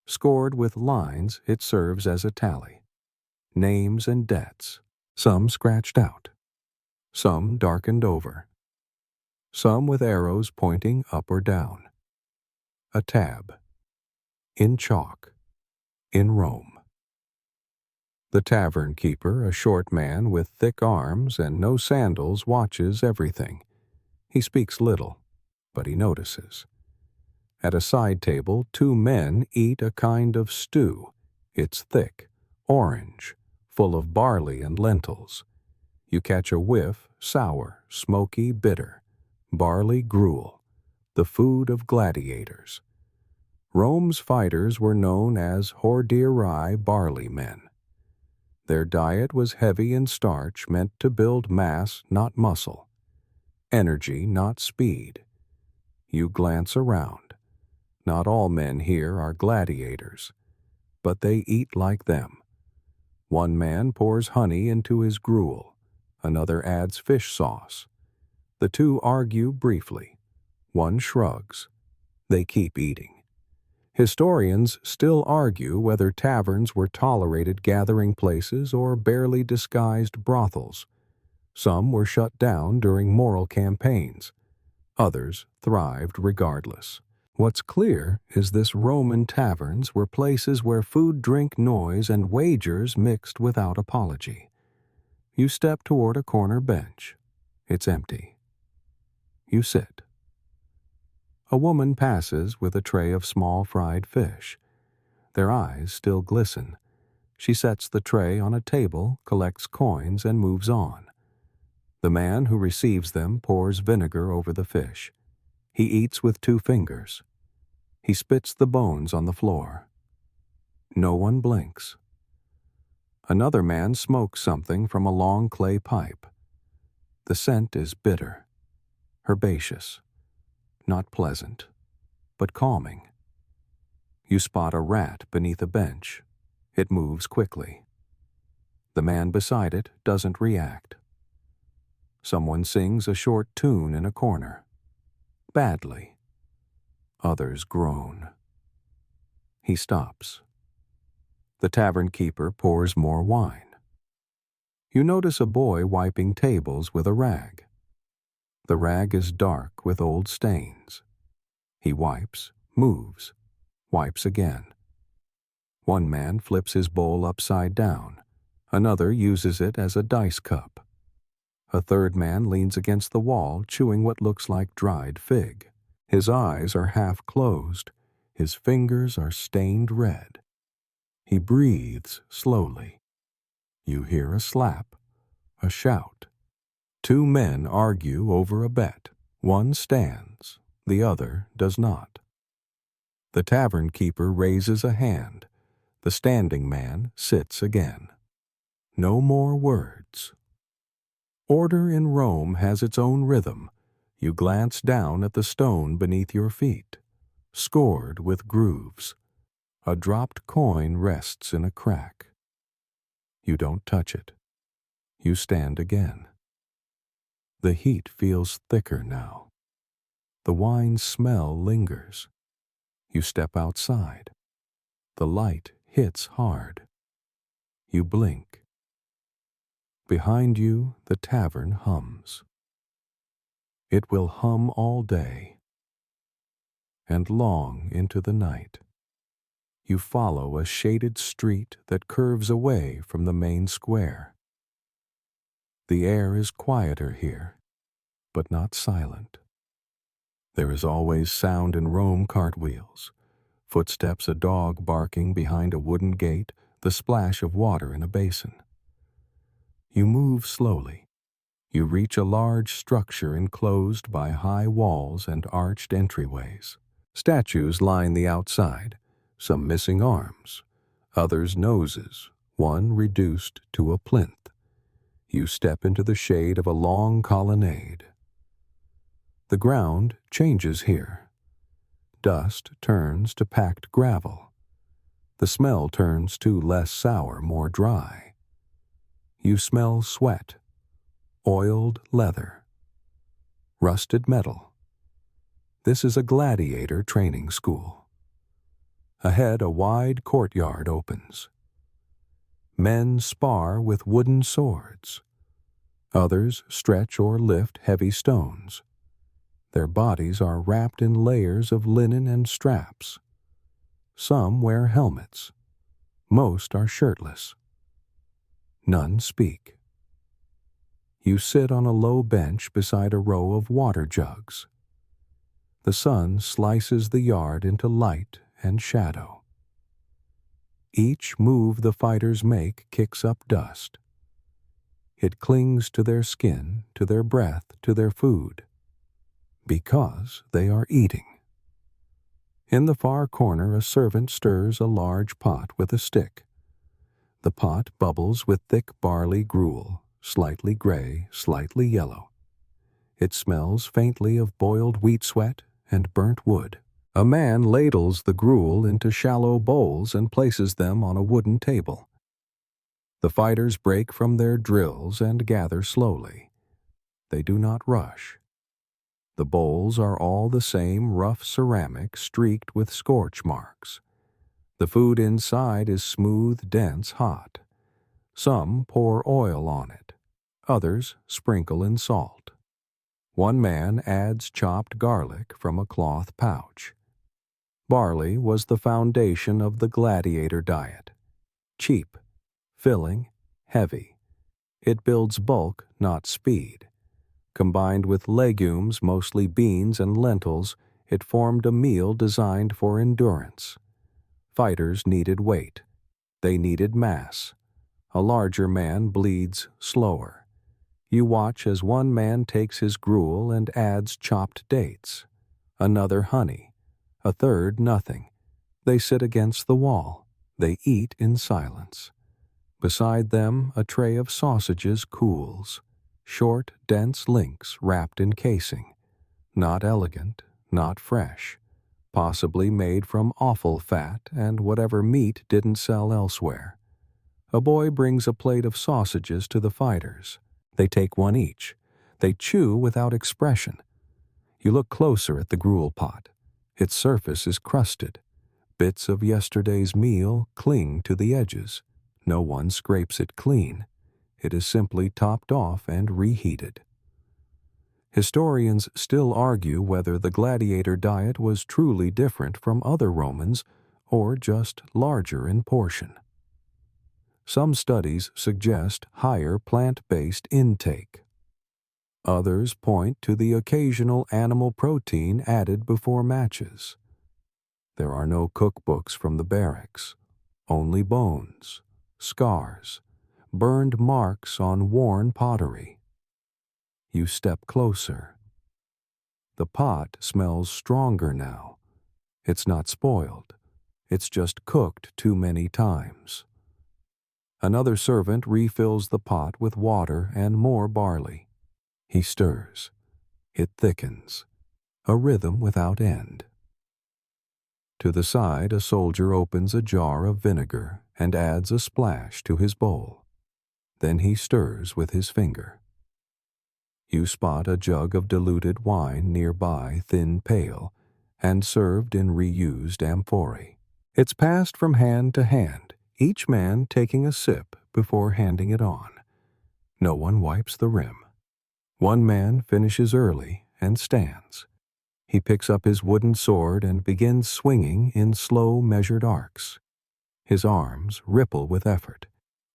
Scored with lines, it serves as a tally. Names and debts. Some scratched out. Some darkened over. Some with arrows pointing up or down. A tab. In chalk. In Rome. The tavern keeper, a short man with thick arms and no sandals, watches everything. He speaks little, but he notices. At a side table, 2 men eat a kind of stew. It's thick, orange, full of barley and lentils. You catch a whiff, sour, smoky, bitter. Barley gruel, the food of gladiators. Rome's fighters were known as hordearii barley men. Their diet was heavy in starch, meant to build mass, not muscle. Energy, not speed. You glance around. Not all men here are gladiators, but they eat like them. One man pours honey into his gruel. Another adds fish sauce. The 2 argue briefly. One shrugs. They keep eating. Historians still argue whether taverns were tolerated gathering places or barely disguised brothels. Some were shut down during moral campaigns. Others thrived regardless. What's clear is this Roman taverns were places where food, drink, noise, and wagers mixed without apology. You step toward a corner bench. It's empty. You sit. A woman passes with a tray of small fried fish. Their eyes still glisten. She sets the tray on a table, collects coins, and moves on. The man who receives them pours vinegar over the fish. He eats with 2 fingers. He spits the bones on the floor. No one blinks. Another man smokes something from a long clay pipe. The scent is bitter, herbaceous, not pleasant, but calming. You spot a rat beneath a bench. It moves quickly. The man beside it doesn't react. Someone sings a short tune in a corner. Badly. Others groan. He stops. The tavern keeper pours more wine. You notice a boy wiping tables with a rag. The rag is dark with old stains. He wipes, moves, wipes again. One man flips his bowl upside down. Another uses it as a dice cup. A third man leans against the wall, chewing what looks like dried fig. His eyes are half closed. His fingers are stained red. He breathes slowly. You hear a slap, a shout. 2 men argue over a bet. One stands, the other does not. The tavern keeper raises a hand. The standing man sits again. No more words. Order in Rome has its own rhythm. You glance down at the stone beneath your feet, scored with grooves. A dropped coin rests in a crack. You don't touch it. You stand again. The heat feels thicker now. The wine smell lingers. You step outside. The light hits hard. You blink. Behind you, the tavern hums. It will hum all day and long into the night. You follow a shaded street that curves away from the main square. The air is quieter here, but not silent. There is always sound in Rome: cartwheels, footsteps, a dog barking behind a wooden gate, the splash of water in a basin. You move slowly. You reach a large structure enclosed by high walls and arched entryways. Statues line the outside, some missing arms, others noses, one reduced to a plinth. You step into the shade of a long colonnade. The ground changes here. Dust turns to packed gravel. The smell turns to less sour, more dry. You smell sweat, oiled leather, rusted metal. This is a gladiator training school. Ahead, a wide courtyard opens. Men spar with wooden swords. Others stretch or lift heavy stones. Their bodies are wrapped in layers of linen and straps. Some wear helmets. Most are shirtless. None speak. You sit on a low bench beside a row of water jugs. The sun slices the yard into light and shadow. Each move the fighters make kicks up dust. It clings to their skin, to their breath, to their food, because they are eating. In the far corner, a servant stirs a large pot with a stick. The pot bubbles with thick barley gruel, slightly gray, slightly yellow. It smells faintly of boiled wheat sweat and burnt wood. A man ladles the gruel into shallow bowls and places them on a wooden table. The fighters break from their drills and gather slowly. They do not rush. The bowls are all the same rough ceramic streaked with scorch marks. The food inside is smooth, dense, hot. Some pour oil on it. Others sprinkle in salt. One man adds chopped garlic from a cloth pouch. Barley was the foundation of the gladiator diet. Cheap, filling, heavy. It builds bulk, not speed. Combined with legumes, mostly beans and lentils, it formed a meal designed for endurance. Fighters needed weight. They needed mass. A larger man bleeds slower. You watch as one man takes his gruel and adds chopped dates, another honey, a third nothing. They sit against the wall. They eat in silence. Beside them, a tray of sausages cools, short, dense links wrapped in casing, not elegant, not fresh, possibly made from offal fat and whatever meat didn't sell elsewhere. A boy brings a plate of sausages to the fighters. They take one each. They chew without expression. You look closer at the gruel pot. Its surface is crusted. Bits of yesterday's meal cling to the edges. No one scrapes it clean. It is simply topped off and reheated. Historians still argue whether the gladiator diet was truly different from other Romans or just larger in portion. Some studies suggest higher plant-based intake. Others point to the occasional animal protein added before matches. There are no cookbooks from the barracks, only bones, scars, burned marks on worn pottery. You step closer. The pot smells stronger now. It's not spoiled. It's just cooked too many times. Another servant refills the pot with water and more barley. He stirs. It thickens. A rhythm without end. To the side, a soldier opens a jar of vinegar and adds a splash to his bowl. Then he stirs with his finger. You spot a jug of diluted wine nearby, thin pail, and served in reused amphorae. It's passed from hand to hand, each man taking a sip before handing it on. No one wipes the rim. One man finishes early and stands. He picks up his wooden sword and begins swinging in slow, measured arcs. His arms ripple with effort.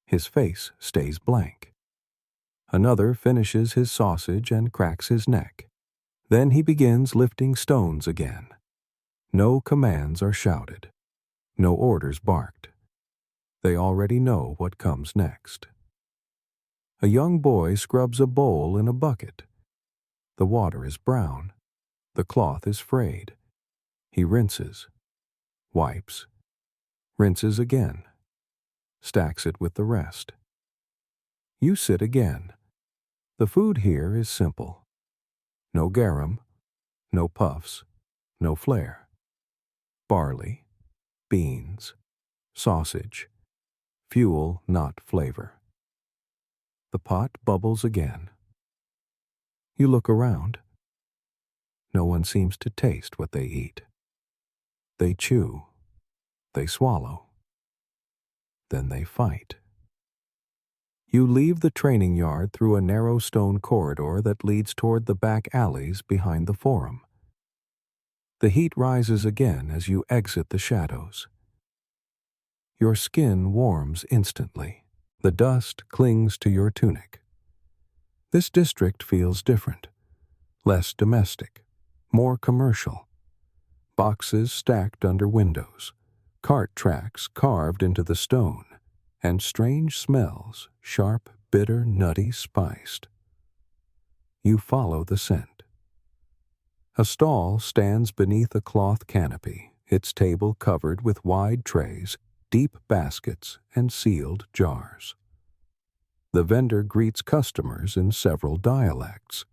His face stays blank. Another finishes his sausage and cracks his neck. Then he begins lifting stones again. No commands are shouted. No orders barked. They already know what comes next. A young boy scrubs a bowl in a bucket. The water is brown. The cloth is frayed. He rinses, wipes, rinses again, stacks it with the rest. You sit again. The food here is simple. No garum, no puffs, no flair. Barley, beans, sausage, fuel, not flavor. The pot bubbles again. You look around. No one seems to taste what they eat. They chew. They swallow. Then they fight. You leave the training yard through a narrow stone corridor that leads toward the back alleys behind the forum. The heat rises again as you exit the shadows. Your skin warms instantly. The dust clings to your tunic. This district feels different, less domestic, more commercial. Boxes stacked under windows, cart tracks carved into the stone, and strange smells, sharp, bitter, nutty, spiced. You follow the scent. A stall stands beneath a cloth canopy, its table covered with wide trays, deep baskets, and sealed jars. The vendor greets customers in several dialects.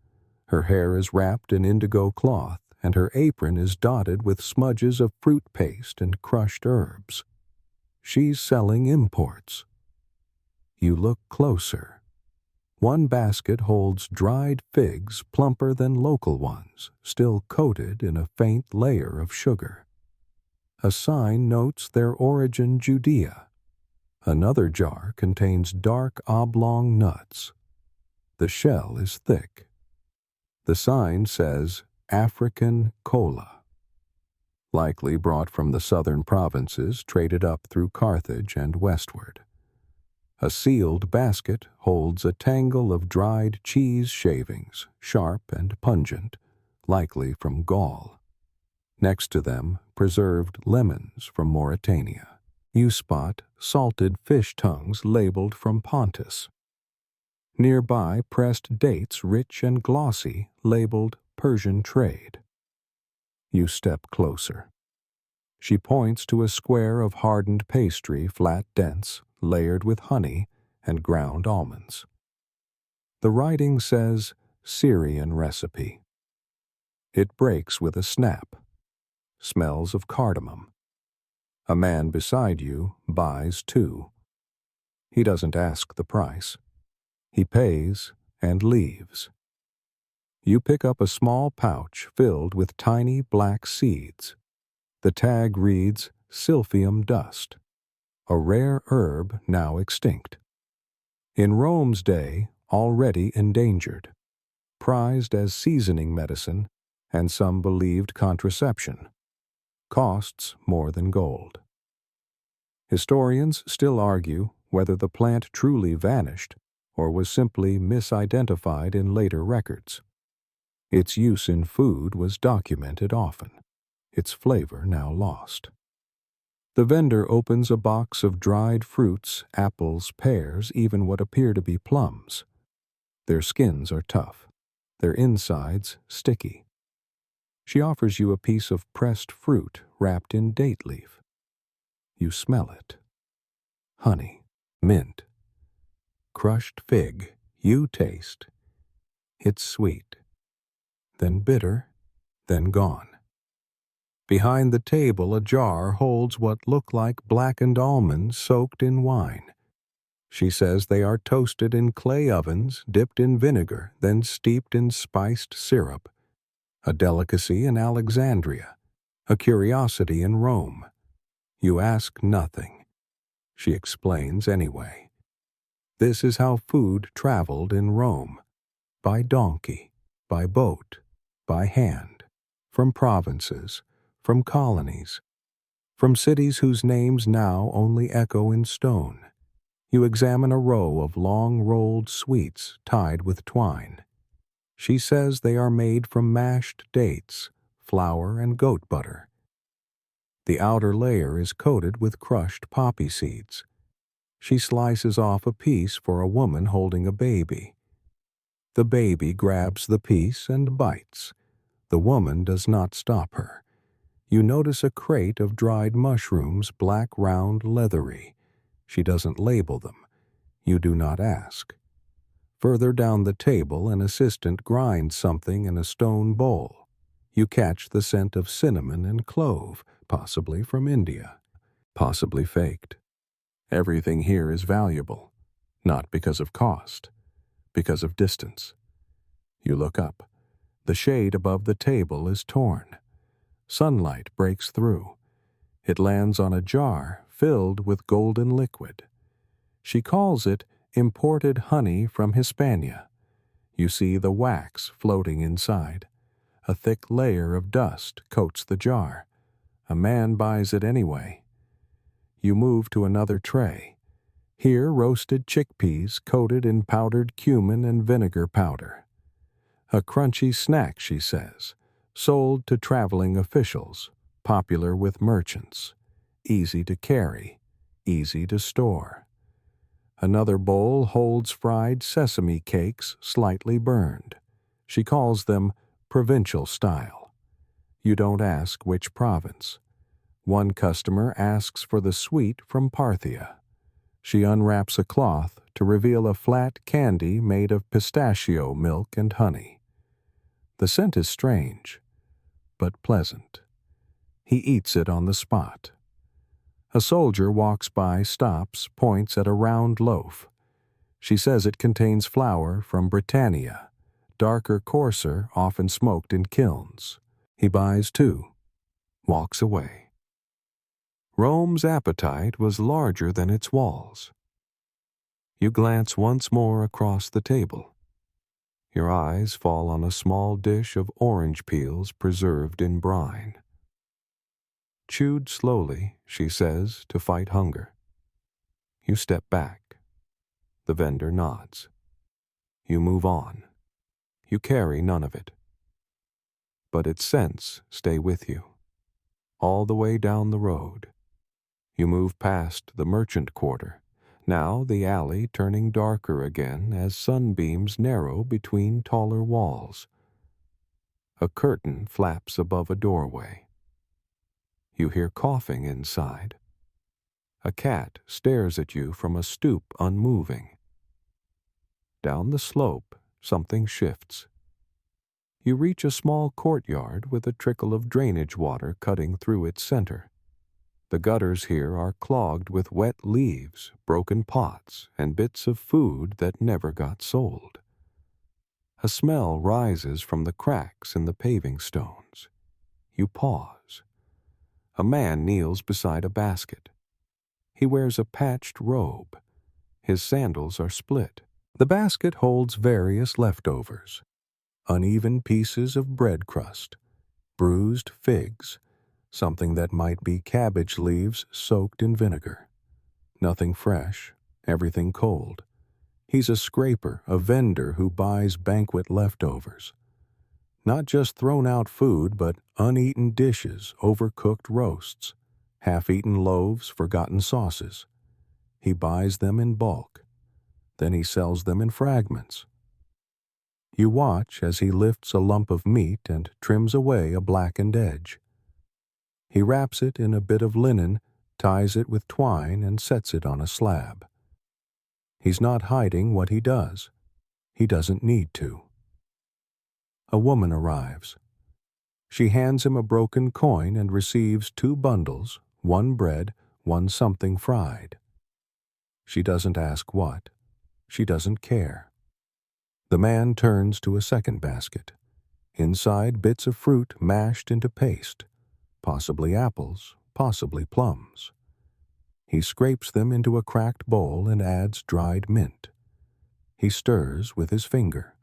Her hair is wrapped in indigo cloth, and her apron is dotted with smudges of fruit paste and crushed herbs. She's selling imports. You look closer. One basket holds dried figs plumper than local ones, still coated in a faint layer of sugar. A sign notes their origin Judea. Another jar contains dark oblong nuts. The shell is thick. The sign says African cola. Likely brought from the southern provinces, traded up through Carthage and westward. A sealed basket holds a tangle of dried cheese shavings, sharp and pungent, likely from Gaul. Next to them, preserved lemons from Mauritania. You spot salted fish tongues labeled from Pontus. Nearby, pressed dates rich and glossy, labeled Persian trade. You step closer. She points to a square of hardened pastry, flat dense, layered with honey and ground almonds. The writing says Syrian recipe. It breaks with a snap. Smells of cardamom. A man beside you buys two. He doesn't ask the price. He pays and leaves. You pick up a small pouch filled with tiny black seeds. The tag reads Silphium dust, a rare herb now extinct. In Rome's day, already endangered, prized as seasoning medicine and some believed contraception. Costs more than gold. Historians still argue whether the plant truly vanished or was simply misidentified in later records. Its use in food was documented often, its flavor now lost. The vendor opens a box of dried fruits, apples, pears, even what appear to be plums. Their skins are tough, their insides sticky. She offers you a piece of pressed fruit wrapped in date leaf. You smell it. Honey, mint, crushed fig. You taste. It's sweet, then bitter, then gone. Behind the table, a jar holds what look like blackened almonds soaked in wine. She says they are toasted in clay ovens, dipped in vinegar, then steeped in spiced syrup. A delicacy in Alexandria, a curiosity in Rome. You ask nothing. She explains anyway. This is how food traveled in Rome. By donkey, by boat, by hand, from provinces, from colonies, from cities whose names now only echo in stone. You examine a row of long-rolled sweets tied with twine. She says they are made from mashed dates, flour, and goat butter. The outer layer is coated with crushed poppy seeds. She slices off a piece for a woman holding a baby. The baby grabs the piece and bites. The woman does not stop her. You notice a crate of dried mushrooms, black, round, leathery. She doesn't label them. You do not ask. Further down the table, an assistant grinds something in a stone bowl. You catch the scent of cinnamon and clove, possibly from India, possibly faked. Everything here is valuable, not because of cost, because of distance. You look up. The shade above the table is torn. Sunlight breaks through. It lands on a jar filled with golden liquid. She calls it imported honey from Hispania. You see the wax floating inside. A thick layer of dust coats the jar. A man buys it anyway. You move to another tray. Here, roasted chickpeas coated in powdered cumin and vinegar powder. A crunchy snack, she says, sold to traveling officials, popular with merchants, easy to carry, easy to store. Another bowl holds fried sesame cakes slightly burned. She calls them provincial style. You don't ask which province. One customer asks for the sweet from Parthia. She unwraps a cloth to reveal a flat candy made of pistachio milk and honey. The scent is strange, but pleasant. He eats it on the spot. A soldier walks by, stops, points at a round loaf. She says it contains flour from Britannia, darker, coarser, often smoked in kilns. He buys two, walks away. Rome's appetite was larger than its walls. You glance once more across the table. Your eyes fall on a small dish of orange peels preserved in brine. Chewed slowly, she says, to fight hunger. You step back. The vendor nods. You move on. You carry none of it. But its scents stay with you. All the way down the road. You move past the merchant quarter. Now the alley turning darker again as sunbeams narrow between taller walls. A curtain flaps above a doorway. You hear coughing inside. A cat stares at you from a stoop unmoving. Down the slope, something shifts. You reach a small courtyard with a trickle of drainage water cutting through its center. The gutters here are clogged with wet leaves, broken pots, and bits of food that never got sold. A smell rises from the cracks in the paving stones. You pause. A man kneels beside a basket. He wears a patched robe. His sandals are split. The basket holds various leftovers. Uneven pieces of bread crust, bruised figs, something that might be cabbage leaves soaked in vinegar. Nothing fresh, everything cold. He's a scraper, a vendor who buys banquet leftovers. Not just thrown-out food, but uneaten dishes, overcooked roasts, half-eaten loaves, forgotten sauces. He buys them in bulk. Then he sells them in fragments. You watch as he lifts a lump of meat and trims away a blackened edge. He wraps it in a bit of linen, ties it with twine, and sets it on a slab. He's not hiding what he does. He doesn't need to. A woman arrives. She hands him a broken coin and receives two bundles, one bread, one something fried. She doesn't ask what. She doesn't care. The man turns to a second basket. Inside, bits of fruit mashed into paste. Possibly apples, possibly plums. He scrapes them into a cracked bowl and adds dried mint. He stirs with his finger.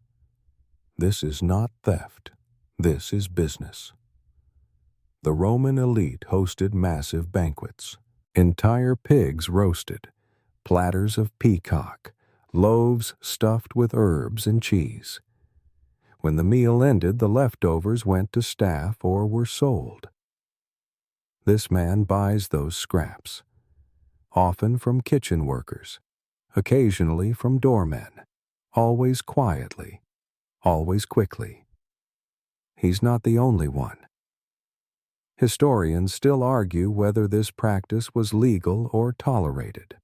This is not theft. This is business. The Roman elite hosted massive banquets. Entire pigs roasted, platters of peacock, loaves stuffed with herbs and cheese. When the meal ended, the leftovers went to staff or were sold. This man buys those scraps, often from kitchen workers, occasionally from doormen, always quietly, always quickly. He's not the only one. Historians still argue whether this practice was legal or tolerated.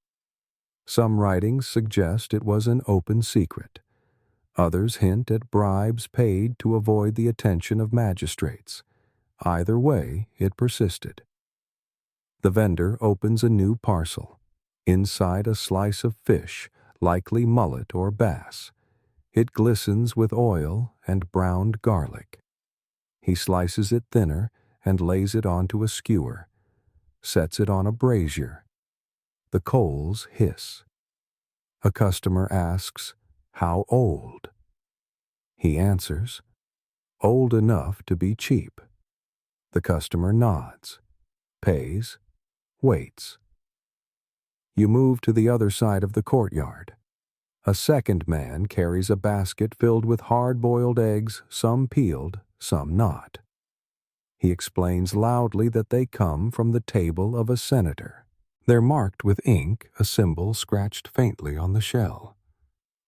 Some writings suggest it was an open secret. Others hint at bribes paid to avoid the attention of magistrates. Either way, it persisted. The vendor opens a new parcel. Inside a slice of fish, likely mullet or bass. It glistens with oil and browned garlic. He slices it thinner and lays it onto a skewer, sets it on a brazier. The coals hiss. A customer asks, "How old?" He answers, "Old enough to be cheap." The customer nods, pays, waits. You move to the other side of the courtyard. A second man carries a basket filled with hard-boiled eggs, some peeled, some not. He explains loudly that they come from the table of a senator. They're marked with ink, a symbol scratched faintly on the shell.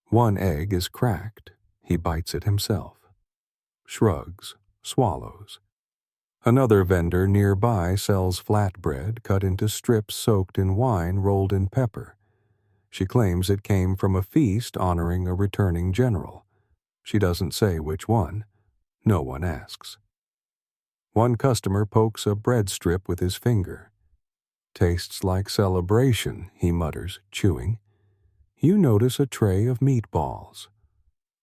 One egg is cracked. He bites it himself. Shrugs, swallows. Another vendor nearby sells flatbread cut into strips soaked in wine rolled in pepper. She claims it came from a feast honoring a returning general. She doesn't say which one. No one asks. One customer pokes a bread strip with his finger. "Tastes like celebration," he mutters, chewing. You notice a tray of meatballs,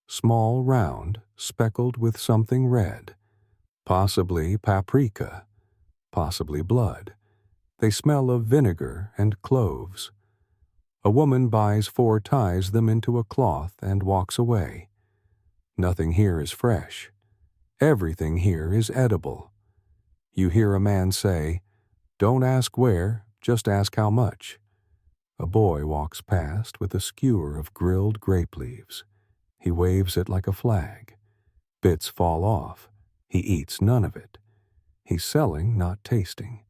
small, round, speckled with something red, possibly paprika, possibly blood. They smell of vinegar and cloves. A woman buys 4, ties them into a cloth, and walks away. Nothing here is fresh. Everything here is edible. You hear a man say, "Don't ask where, just ask how much." A boy walks past with a skewer of grilled grape leaves. He waves it like a flag. Bits fall off. He eats none of it. He's selling, not tasting.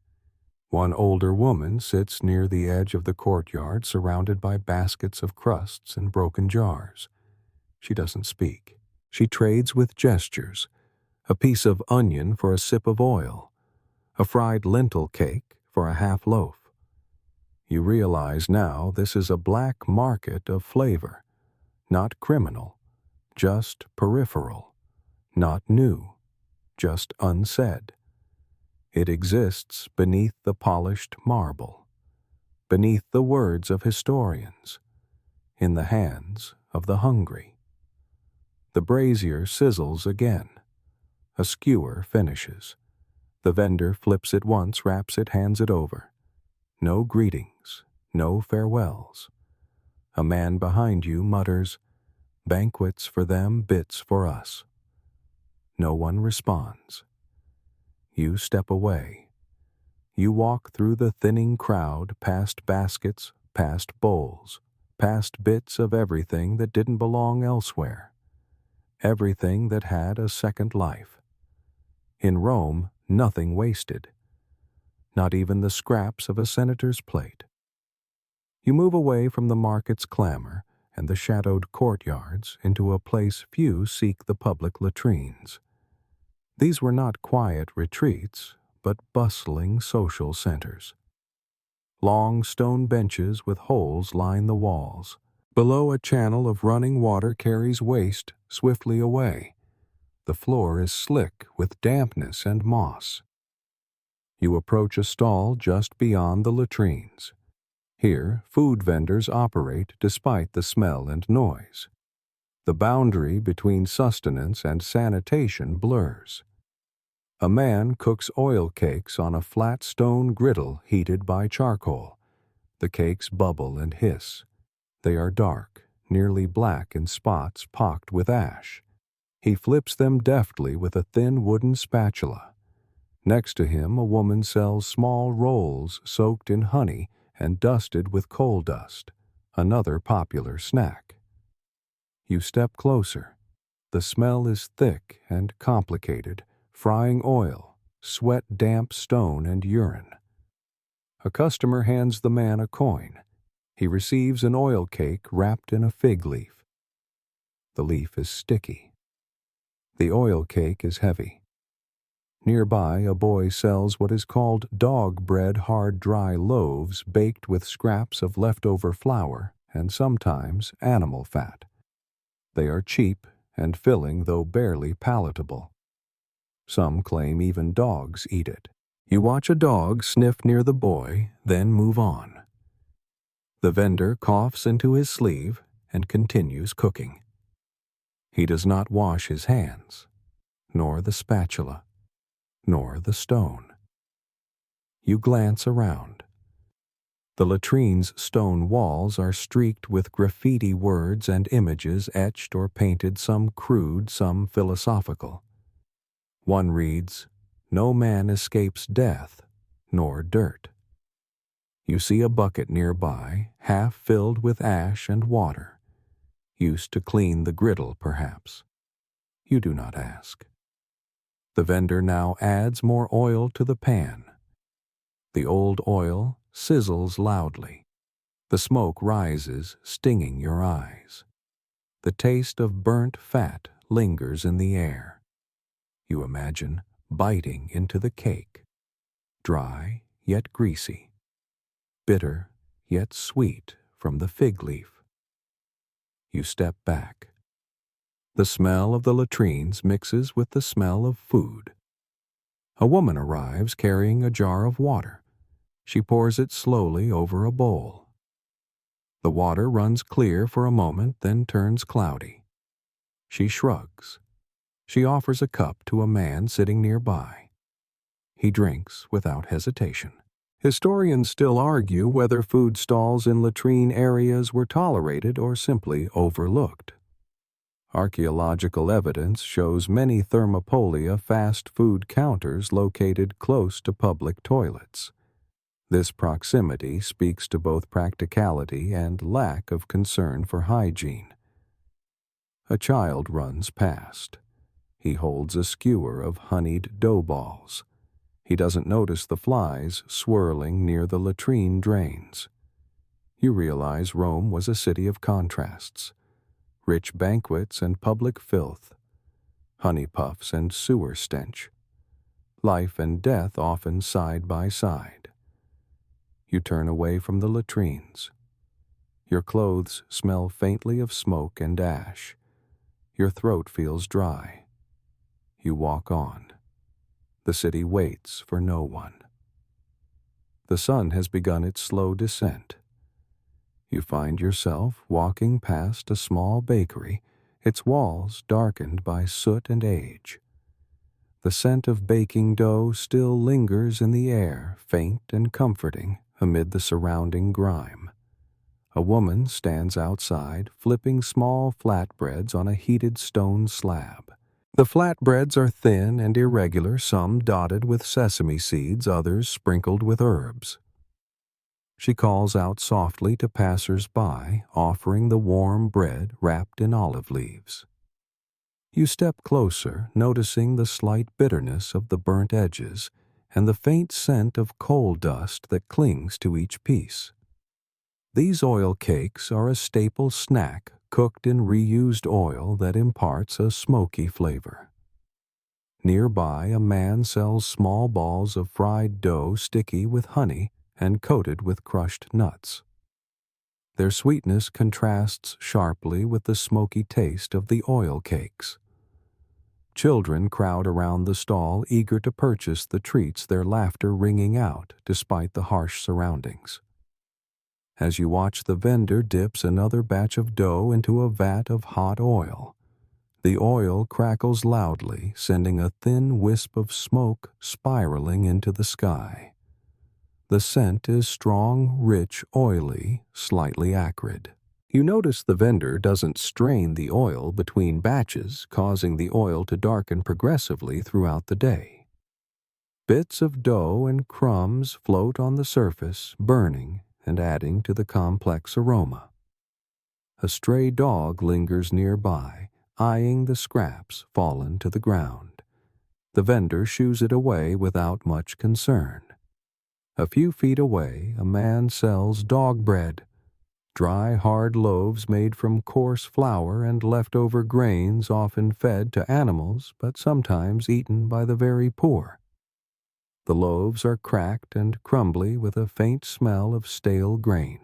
One older woman sits near the edge of the courtyard, surrounded by baskets of crusts and broken jars. She doesn't speak. She trades with gestures. A piece of onion for a sip of oil. A fried lentil cake for a half loaf. You realize now this is a black market of flavor. Not criminal, just peripheral. Not new, just unsaid. It exists beneath the polished marble, beneath the words of historians, in the hands of the hungry. The brazier sizzles again. A skewer finishes. The vendor flips it once, wraps it, hands it over. No greetings, no farewells. A man behind you mutters, "Banquets for them, bits for us." No one responds. You step away. You walk through the thinning crowd, past baskets, past bowls, past bits of everything that didn't belong elsewhere. Everything that had a second life. In Rome, nothing wasted. Not even the scraps of a senator's plate. You move away from the market's clamor and the shadowed courtyards into a place few seek, the public latrines. These were not quiet retreats, but bustling social centers. Long stone benches with holes line the walls. Below, a channel of running water carries waste swiftly away. The floor is slick with dampness and moss. You approach a stall just beyond the latrines. Here, food vendors operate despite the smell and noise. The boundary between sustenance and sanitation blurs. A man cooks oil cakes on a flat stone griddle heated by charcoal. The cakes bubble and hiss. They are dark, nearly black in spots pocked with ash. He flips them deftly with a thin wooden spatula. Next to him, a woman sells small rolls soaked in honey and dusted with coal dust, another popular snack. You step closer. The smell is thick and complicated, frying oil, sweat-damp stone, and urine. A customer hands the man a coin. He receives an oil cake wrapped in a fig leaf. The leaf is sticky. The oil cake is heavy. Nearby, a boy sells what is called dog bread, hard, dry loaves baked with scraps of leftover flour and sometimes animal fat. They are cheap and filling, though barely palatable. Some claim even dogs eat it. You watch a dog sniff near the boy, then move on. The vendor coughs into his sleeve and continues cooking. He does not wash his hands, nor the spatula, nor the stone. You glance around. The latrine's stone walls are streaked with graffiti words and images etched or painted, some crude, some philosophical. One reads, "No man escapes death, nor dirt." You see a bucket nearby, half filled with ash and water. Used to clean the griddle, perhaps. You do not ask. The vendor now adds more oil to the pan. The old oil sizzles loudly. The smoke rises, stinging your eyes. The taste of burnt fat lingers in the air. You imagine biting into the cake. Dry, yet greasy. Bitter, yet sweet from the fig leaf. You step back. The smell of the latrines mixes with the smell of food. A woman arrives carrying a jar of water. She pours it slowly over a bowl. The water runs clear for a moment, then turns cloudy. She shrugs. She offers a cup to a man sitting nearby. He drinks without hesitation. Historians still argue whether food stalls in latrine areas were tolerated or simply overlooked. Archaeological evidence shows many thermopolia fast food counters located close to public toilets. This proximity speaks to both practicality and lack of concern for hygiene. A child runs past. He holds a skewer of honeyed dough balls. He doesn't notice the flies swirling near the latrine drains. You realize Rome was a city of contrasts. Rich banquets and public filth, honey puffs and sewer stench, life and death often side by side. You turn away from the latrines. Your clothes smell faintly of smoke and ash. Your throat feels dry. You walk on. The city waits for no one. The sun has begun its slow descent. You find yourself walking past a small bakery, its walls darkened by soot and age. The scent of baking dough still lingers in the air, faint and comforting, amid the surrounding grime. A woman stands outside, flipping small flatbreads on a heated stone slab. The flatbreads are thin and irregular, some dotted with sesame seeds, others sprinkled with herbs. She calls out softly to passers-by, offering the warm bread wrapped in olive leaves. You step closer, noticing the slight bitterness of the burnt edges and the faint scent of coal dust that clings to each piece. These oil cakes are a staple snack cooked in reused oil that imparts a smoky flavor. Nearby, a man sells small balls of fried dough sticky with honey and coated with crushed nuts. Their sweetness contrasts sharply with the smoky taste of the oil cakes. Children crowd around the stall, eager to purchase the treats, their laughter ringing out despite the harsh surroundings. As you watch, the vendor dips another batch of dough into a vat of hot oil. The oil crackles loudly, sending a thin wisp of smoke spiraling into the sky. The scent is strong, rich, oily, slightly acrid. You notice the vendor doesn't strain the oil between batches, causing the oil to darken progressively throughout the day. Bits of dough and crumbs float on the surface, burning and adding to the complex aroma. A stray dog lingers nearby, eyeing the scraps fallen to the ground. The vendor shoos it away without much concern. A few feet away, a man sells dog bread, dry, hard loaves made from coarse flour and leftover grains often fed to animals but sometimes eaten by the very poor. The loaves are cracked and crumbly with a faint smell of stale grain.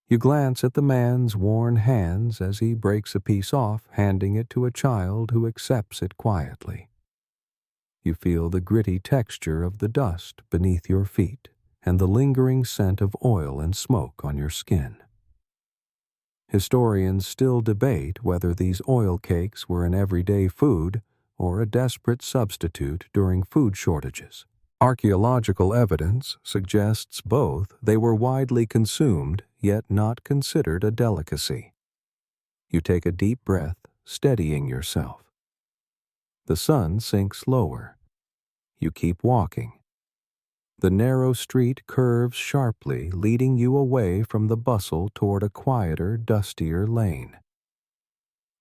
You glance at the man's worn hands as he breaks a piece off, handing it to a child who accepts it quietly. You feel the gritty texture of the dust beneath your feet and the lingering scent of oil and smoke on your skin. Historians still debate whether these oil cakes were an everyday food or a desperate substitute during food shortages. Archaeological evidence suggests both. They were widely consumed, yet not considered a delicacy. You take a deep breath, steadying yourself. The sun sinks lower. You keep walking. The narrow street curves sharply, leading you away from the bustle toward a quieter, dustier lane.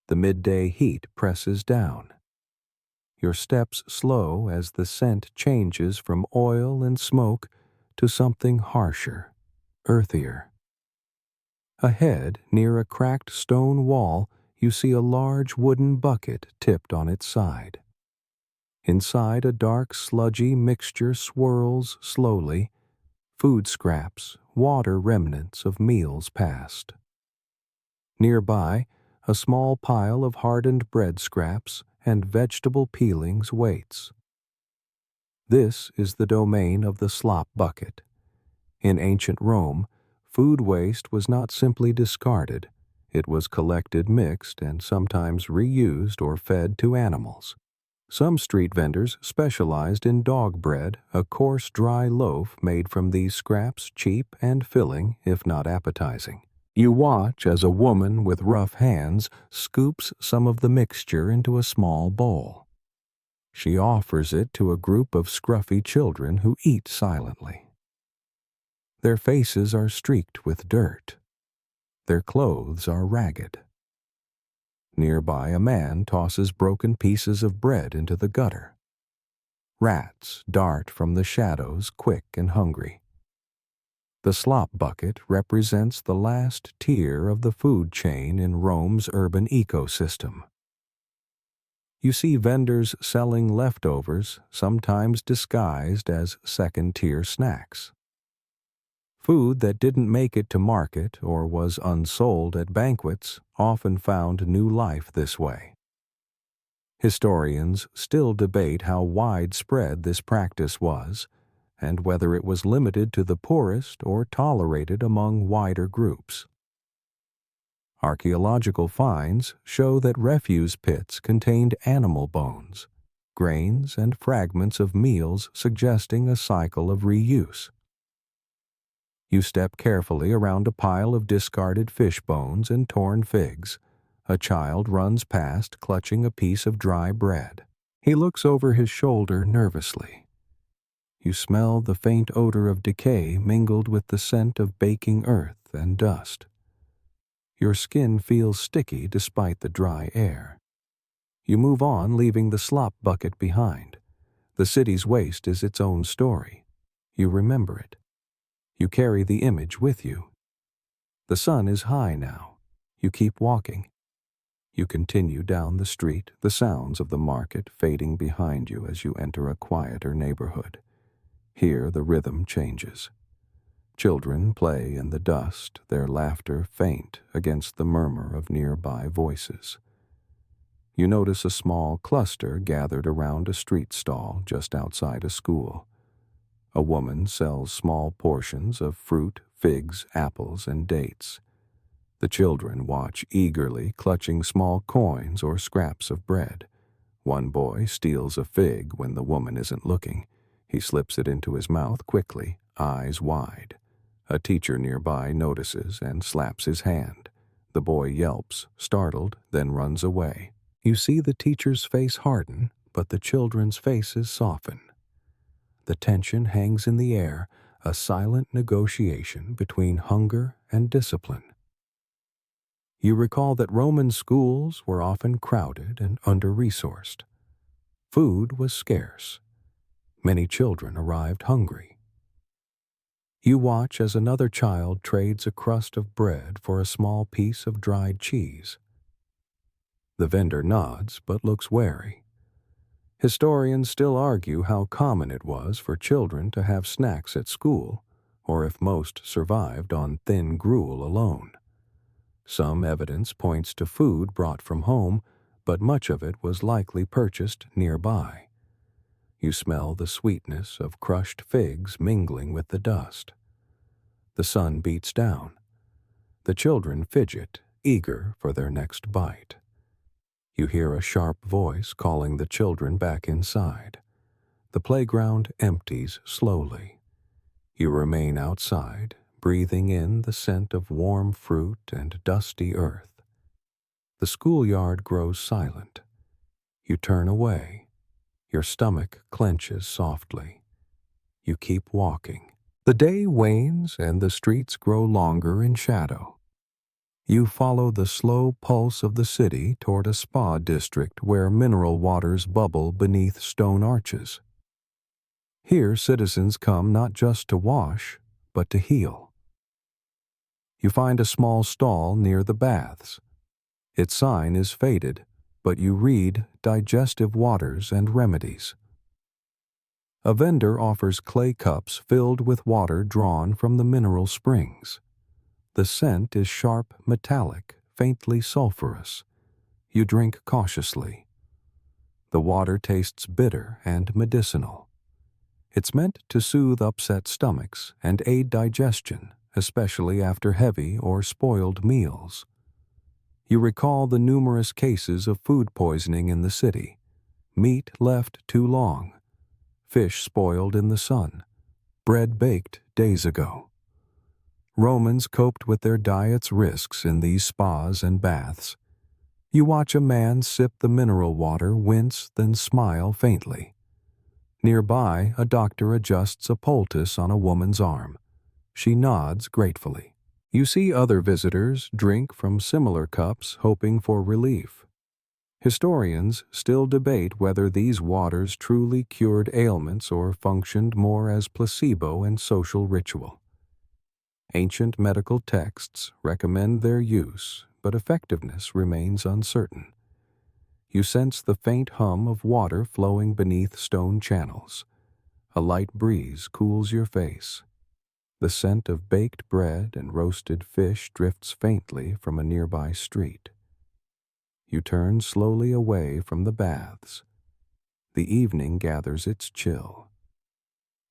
The midday heat presses down. Your steps slow as the scent changes from oil and smoke to something harsher, earthier. Ahead, near a cracked stone wall, you see a large wooden bucket tipped on its side. Inside, a dark, sludgy mixture swirls slowly, food scraps, water remnants of meals past. Nearby, a small pile of hardened bread scraps and vegetable peelings waits. This is the domain of the slop bucket. In ancient Rome, Food waste was not simply discarded, it was collected, mixed, and sometimes reused or fed to animals. Some street vendors specialized in dog bread, a coarse, dry loaf made from these scraps, cheap and filling, if not appetizing. You watch as a woman with rough hands scoops some of the mixture into a small bowl. She offers it to a group of scruffy children who eat silently. Their faces are streaked with dirt. Their clothes are ragged. Nearby, a man tosses broken pieces of bread into the gutter. Rats dart from the shadows, quick and hungry. The slop bucket represents the last tier of the food chain in Rome's urban ecosystem. You see vendors selling leftovers, sometimes disguised as second-tier snacks. Food that didn't make it to market or was unsold at banquets often found new life this way. Historians still debate how widespread this practice was, and whether it was limited to the poorest or tolerated among wider groups. Archaeological finds show that refuse pits contained animal bones, grains, and fragments of meals, suggesting a cycle of reuse. You step carefully around a pile of discarded fish bones and torn figs. A child runs past, clutching a piece of dry bread. He looks over his shoulder nervously. You smell the faint odor of decay mingled with the scent of baking earth and dust. Your skin feels sticky despite the dry air. You move on, leaving the slop bucket behind. The city's waste is its own story. You remember it. You carry the image with you. The sun is high now. You keep walking. You continue down the street, the sounds of the market fading behind you as you enter a quieter neighborhood. Here the rhythm changes. Children play in the dust, their laughter faint against the murmur of nearby voices. You notice a small cluster gathered around a street stall just outside a school. A woman sells small portions of fruit, figs, apples, and dates. The children watch eagerly, clutching small coins or scraps of bread. One boy steals a fig when the woman isn't looking. He slips it into his mouth quickly, eyes wide. A teacher nearby notices and slaps his hand. The boy yelps, startled, then runs away. You see the teacher's face harden, but the children's faces soften. The tension hangs in the air, a silent negotiation between hunger and discipline. You recall that Roman schools were often crowded and under-resourced. Food was scarce. Many children arrived hungry. You watch as another child trades a crust of bread for a small piece of dried cheese. The vendor nods but looks wary. Historians still argue how common it was for children to have snacks at school, or if most survived on thin gruel alone. Some evidence points to food brought from home, but much of it was likely purchased nearby. You smell the sweetness of crushed figs mingling with the dust. The sun beats down. The children fidget, eager for their next bite. You hear a sharp voice calling the children back inside. The playground empties slowly. You remain outside, breathing in the scent of warm fruit and dusty earth. The schoolyard grows silent. You turn away. Your stomach clenches softly. You keep walking. The day wanes and the streets grow longer in shadow. You follow the slow pulse of the city toward a spa district where mineral waters bubble beneath stone arches. Here citizens come not just to wash, but to heal. You find a small stall near the baths. Its sign is faded, but you read digestive waters and remedies. A vendor offers clay cups filled with water drawn from the mineral springs. The scent is sharp, metallic, faintly sulfurous. You drink cautiously. The water tastes bitter and medicinal. It's meant to soothe upset stomachs and aid digestion, especially after heavy or spoiled meals. You recall the numerous cases of food poisoning in the city, meat left too long, fish spoiled in the sun, bread baked days ago. Romans coped with their diet's risks in these spas and baths. You watch a man sip the mineral water, wince, then smile faintly. Nearby, a doctor adjusts a poultice on a woman's arm. She nods gratefully. You see other visitors drink from similar cups, hoping for relief. Historians still debate whether these waters truly cured ailments or functioned more as placebo and social ritual. Ancient medical texts recommend their use, but effectiveness remains uncertain. You sense the faint hum of water flowing beneath stone channels. A light breeze cools your face. The scent of baked bread and roasted fish drifts faintly from a nearby street. You turn slowly away from the baths. The evening gathers its chill.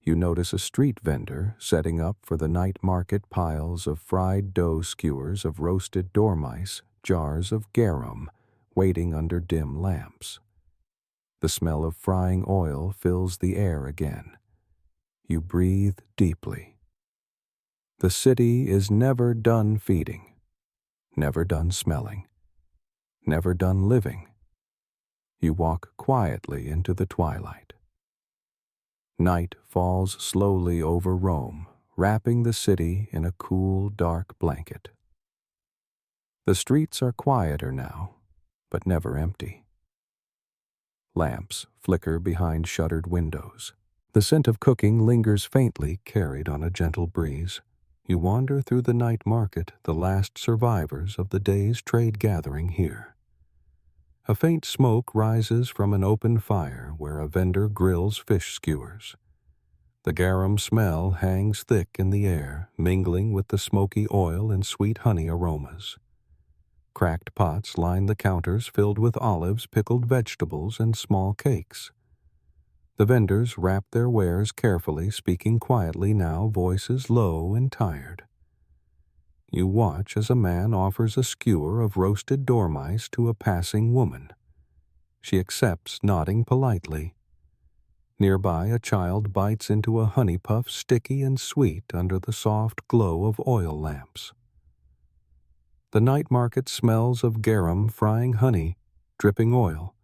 You notice a street vendor setting up for the night market piles of fried dough skewers of roasted dormice, jars of garum, waiting under dim lamps. The smell of frying oil fills the air again. You breathe deeply. The city is never done feeding, never done smelling, never done living. You walk quietly into the twilight. Night falls slowly over Rome, wrapping the city in a cool, dark blanket. The streets are quieter now, but never empty. Lamps flicker behind shuttered windows. The scent of cooking lingers faintly, carried on a gentle breeze. You wander through the night market, the last survivors of the day's trade gathering here. A faint smoke rises from an open fire where a vendor grills fish skewers. The garum smell hangs thick in the air, mingling with the smoky oil and sweet honey aromas. Cracked pots line the counters filled with olives, pickled vegetables, and small cakes. The vendors wrap their wares carefully, speaking quietly now, voices low and tired. You watch as a man offers a skewer of roasted dormice to a passing woman. She accepts, nodding politely. Nearby, a child bites into a honey puff, sticky and sweet under the soft glow of oil lamps. The night market smells of garum frying honey, dripping oil,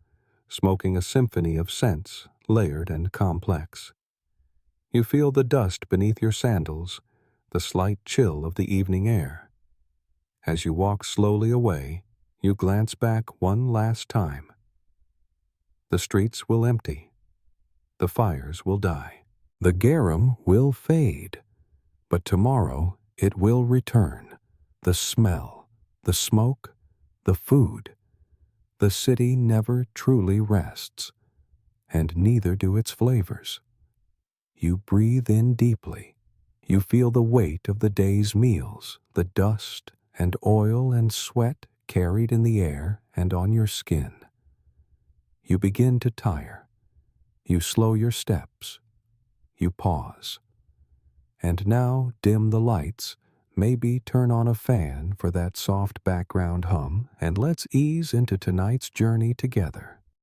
smoking a symphony of scents, layered and complex. You feel the dust beneath your sandals, the slight chill of the evening air. As you walk slowly away, you glance back one last time. The streets will empty. The fires will die. The garum will fade, but tomorrow it will return. The smell, the smoke, the food. The city never truly rests, and neither do its flavors. You breathe in deeply. You feel the weight of the day's meals, the dust and oil and sweat carried in the air and on your skin. You begin to tire. You slow your steps. You pause. And now dim the lights, maybe turn on a fan for that soft background hum, and let's ease into tonight's journey together.